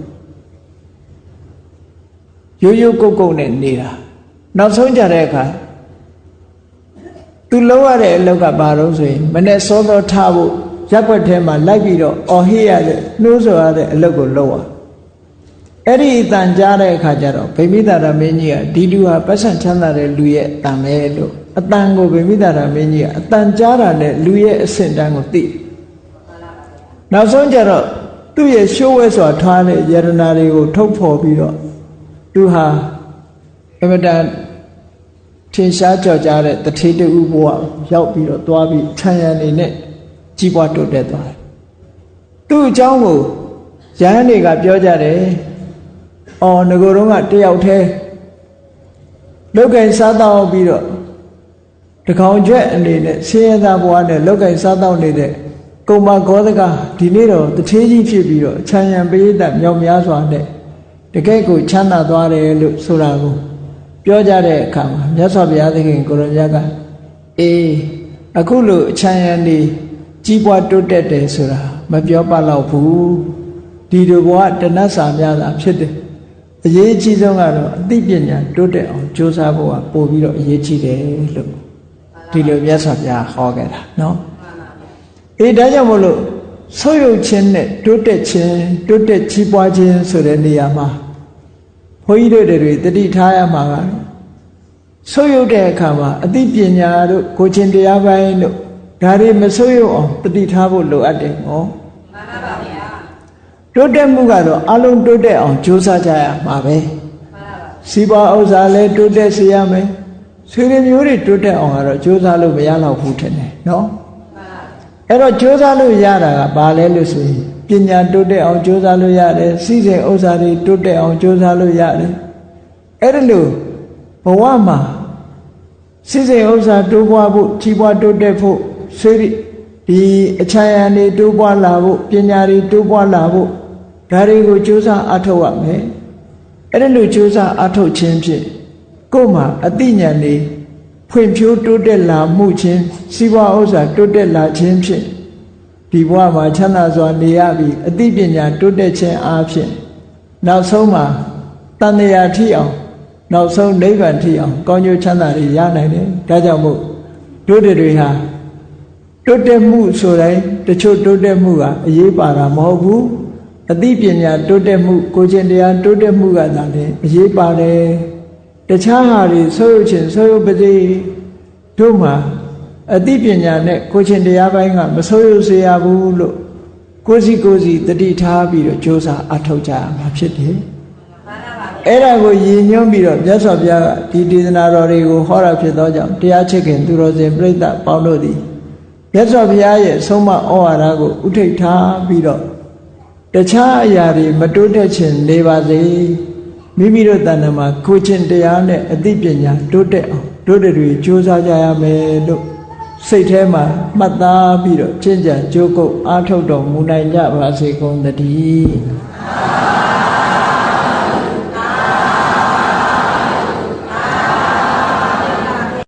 ရိုးရိုးကုတ်ကုတ်နဲ့နေတာနောက်ဆုံးကြတဲ့အခါသူလုပ်ရတဲ့အလုပ်ကဘာလို့ဆိုရင်မနေ့စောစောထားဖို့ရက်ွက်ထဲမှာလိုက်ပြီးတော့အော်ဟစ်ရတဲ့နှိုးဆော်ရတဲ့အလုပ်ကိုလုပ်ရအဲ့ဒီအတန်ကြားတဲ့အခါကျတော့ဗိမိသာရမင်းကြီးကဒီလူဟာပတ်စံချမ်းသာတဲ့လူရဲ့အတန်ပဲလို့အတန်ကိုဗိမိသာရမင်းကြီးကအတန်ကြားတာနဲ့လူရဲ့အဆင့်တန်းကိုသိနောက်ဆုံးကျတော့သူ့ရဲ့ရှိုးဝဲစွာထားတဲ့ယရနာတွေကိုထုတ်ဖော်ပြီးတော့သူဟာအမတန်ထင်ရှားကြော်ကြားတဲ့တထေးတူဘဝရောက်ပြီးတော့သွားပြီးခြံရံနေနဲ့ကြီးပွားတိုးတက်သွားတယ်သူ့အကြောင်းကိုယဟန်တွေကပြောကြတယ်အော်ငကိုယ်တော့ကတယောက်တည်းလောက်ကင်စားတော့ပြီးတော့တကောင်ကျွတ်အနေနဲ့ဆင်းရဲသားဘဝနဲ့လောက်ကင်စားတော့နေတဲ့ကုံမဂောဒကဒီနေ့တော့တထေးကြီးဖြစ်ပြီးတော့ခြံရံပရိသတ်မြောက်များစွာနဲ့တကယ့်ကိုချမ်းသာသွားတယ်လို့ဆိုတာကိုပြောကြတဲ့အခါမှာမြတ်စွာဘုရားသခင်ကိုရောမြတ်ကအေးအခုလိုအချမ်းရံနေကြီးပွားတိုးတက်တယ်ဆိုတာမပြောပါတော့ဘူးဒီလိုဘဝတဏ္ဍစာများတာဖြစ်တယ်အရေးအကြီးဆုံးကတော့အသိပညာတိုးတက်အောင်ကြိုးစားဖို့ကပို့ပြီးတော့အရေးကြီးတယ်လို့ဒီလိုမြတ်စွာဘုရားဟောခဲ့တာနော်အေးဒါကြောင့်မို့လို့ဆုပ်ယုပ်ခြင်းနဲ့တိုးတက်ခြင်းတိုးတက်ကြီးပွားခြင်းဆိုတဲ့နေရာမှာဘုန်းကြီးတို့တွေတတိထားရမှာကဆုပ်ယုပ်တဲ့အခါမှာအသိပညာတို့ကိုချင်းတရားပိုင်းတို့ဒါတွေမဆုပ်ယုပ်အောင်တတိထားဖို့လိုအပ်တယ်ဟောမှန်ပါဗျာတိုးတက်မှုကတော့အလုံးတိုးတက်အောင်ကြိုးစားကြရမှာပဲမှန်ပါစီးပွားဥစ္စာလည်းတိုးတက်စေရမယ်ဆွေတွေမျိုးတွေတိုးတက်အောင်ကတော့ကြိုးစားလို့မရတော့ဘူးထင်တယ်နော်အဲ့တော့ကြိုးစားလို့ရတာကဘာလဲလို့ဆိုရင်ပညာတိုးတက်အောင်ကြိုးစားလို့ရတယ်စီစဉ်ဥစ္စာတွေတိုးတက်အောင်ကြိုးစားလို့ရတယ်အဲ့ဒါလို့ဘဝမှာစီစဉ်ဥစ္စာတိုးပွားဖို့ကြီးပွားတိုးတက်ဖို့ဆွေဒီအချမ်းရံတွေတိုးပွားလာဖို့ပညာတွေတိုးပွားလာဖို့ဒါတွေကိုကြိုးစားအထောက်ရမယ်အဲ့ဒါလို့ကြိုးစားအထောက်ခြင်းဖြင့်ကိုယ်မှာအသိဉာဏ်တွေဖွံ့ဖြိုးတိုးတက်လာမှုချင်းစီးပွားဥစ္စာတိုးတက်လာခြင်းဖြင့်ဒီဘဝမှာချမ်းသာစွာနေရပြီးအသိပညာတိုးတက်ခြင်းအားဖြင့်နောက်ဆုံးမှာတန်မြာထိအောင်နောက်ဆုံးနိဗ္ဗာန်ထိအောင်ကောင်းကျိုးချမ်းသာတွေရနိုင်တယ်ဒါကြောင့်မို့တို့တွေဟာတိုးတက်မှုဆိုတိုင်းတချို့တိုးတက်မှုကအရေးပါတာမဟုတ်ဘူးအသိပညာတိုးတက်မှုကိုချင်းတရားတိုးတက်မှုကသာလေအရေးပါတယ်တခြားဟာတွေဆိုရုပ်ချင်းဆိုရုပ်ပတိတို့မှာအသိပညာနဲ့ကိုချင်းတရားပိုင်းကမဆိုရုပ်စေရဘူးလို့ကိုစီတတိထားပြီးတော့ကြိုးစားအထောက်ကြရမှာဖြစ်တယ်အဲ့ဒါကိုရည်ညွှန်းပြီးတော့မြတ်စွာဘုရားကဒီဒေသနာတော်တွေကိုဟောတာဖြစ်သောကြောင့်တရားချစ်ခင်သူတော်စင်ပြိဿပေါင်းတို့သည်မြတ်စွာဘုရားရဲ့ဆုံးမဩဝါဒကိုဥထိတ်ထားပြီးတော့တခြားအရာတွေမတိုးတက်ခြင်းနေပါစေမိမိတို့တဏ္ဍာမှာကိုချင်းတရားနဲ့အသိပညာတိုးတက်အောင်တို့တွေကြိုးစားကြရမယ်လို့စိတ်ထဲမှာမှတ်သားပြီးတော့ကျင့်ကြံကြိုးကုပ်အားထုတ်တော်မူနိုင်ကြပါစေကုန်သတည်း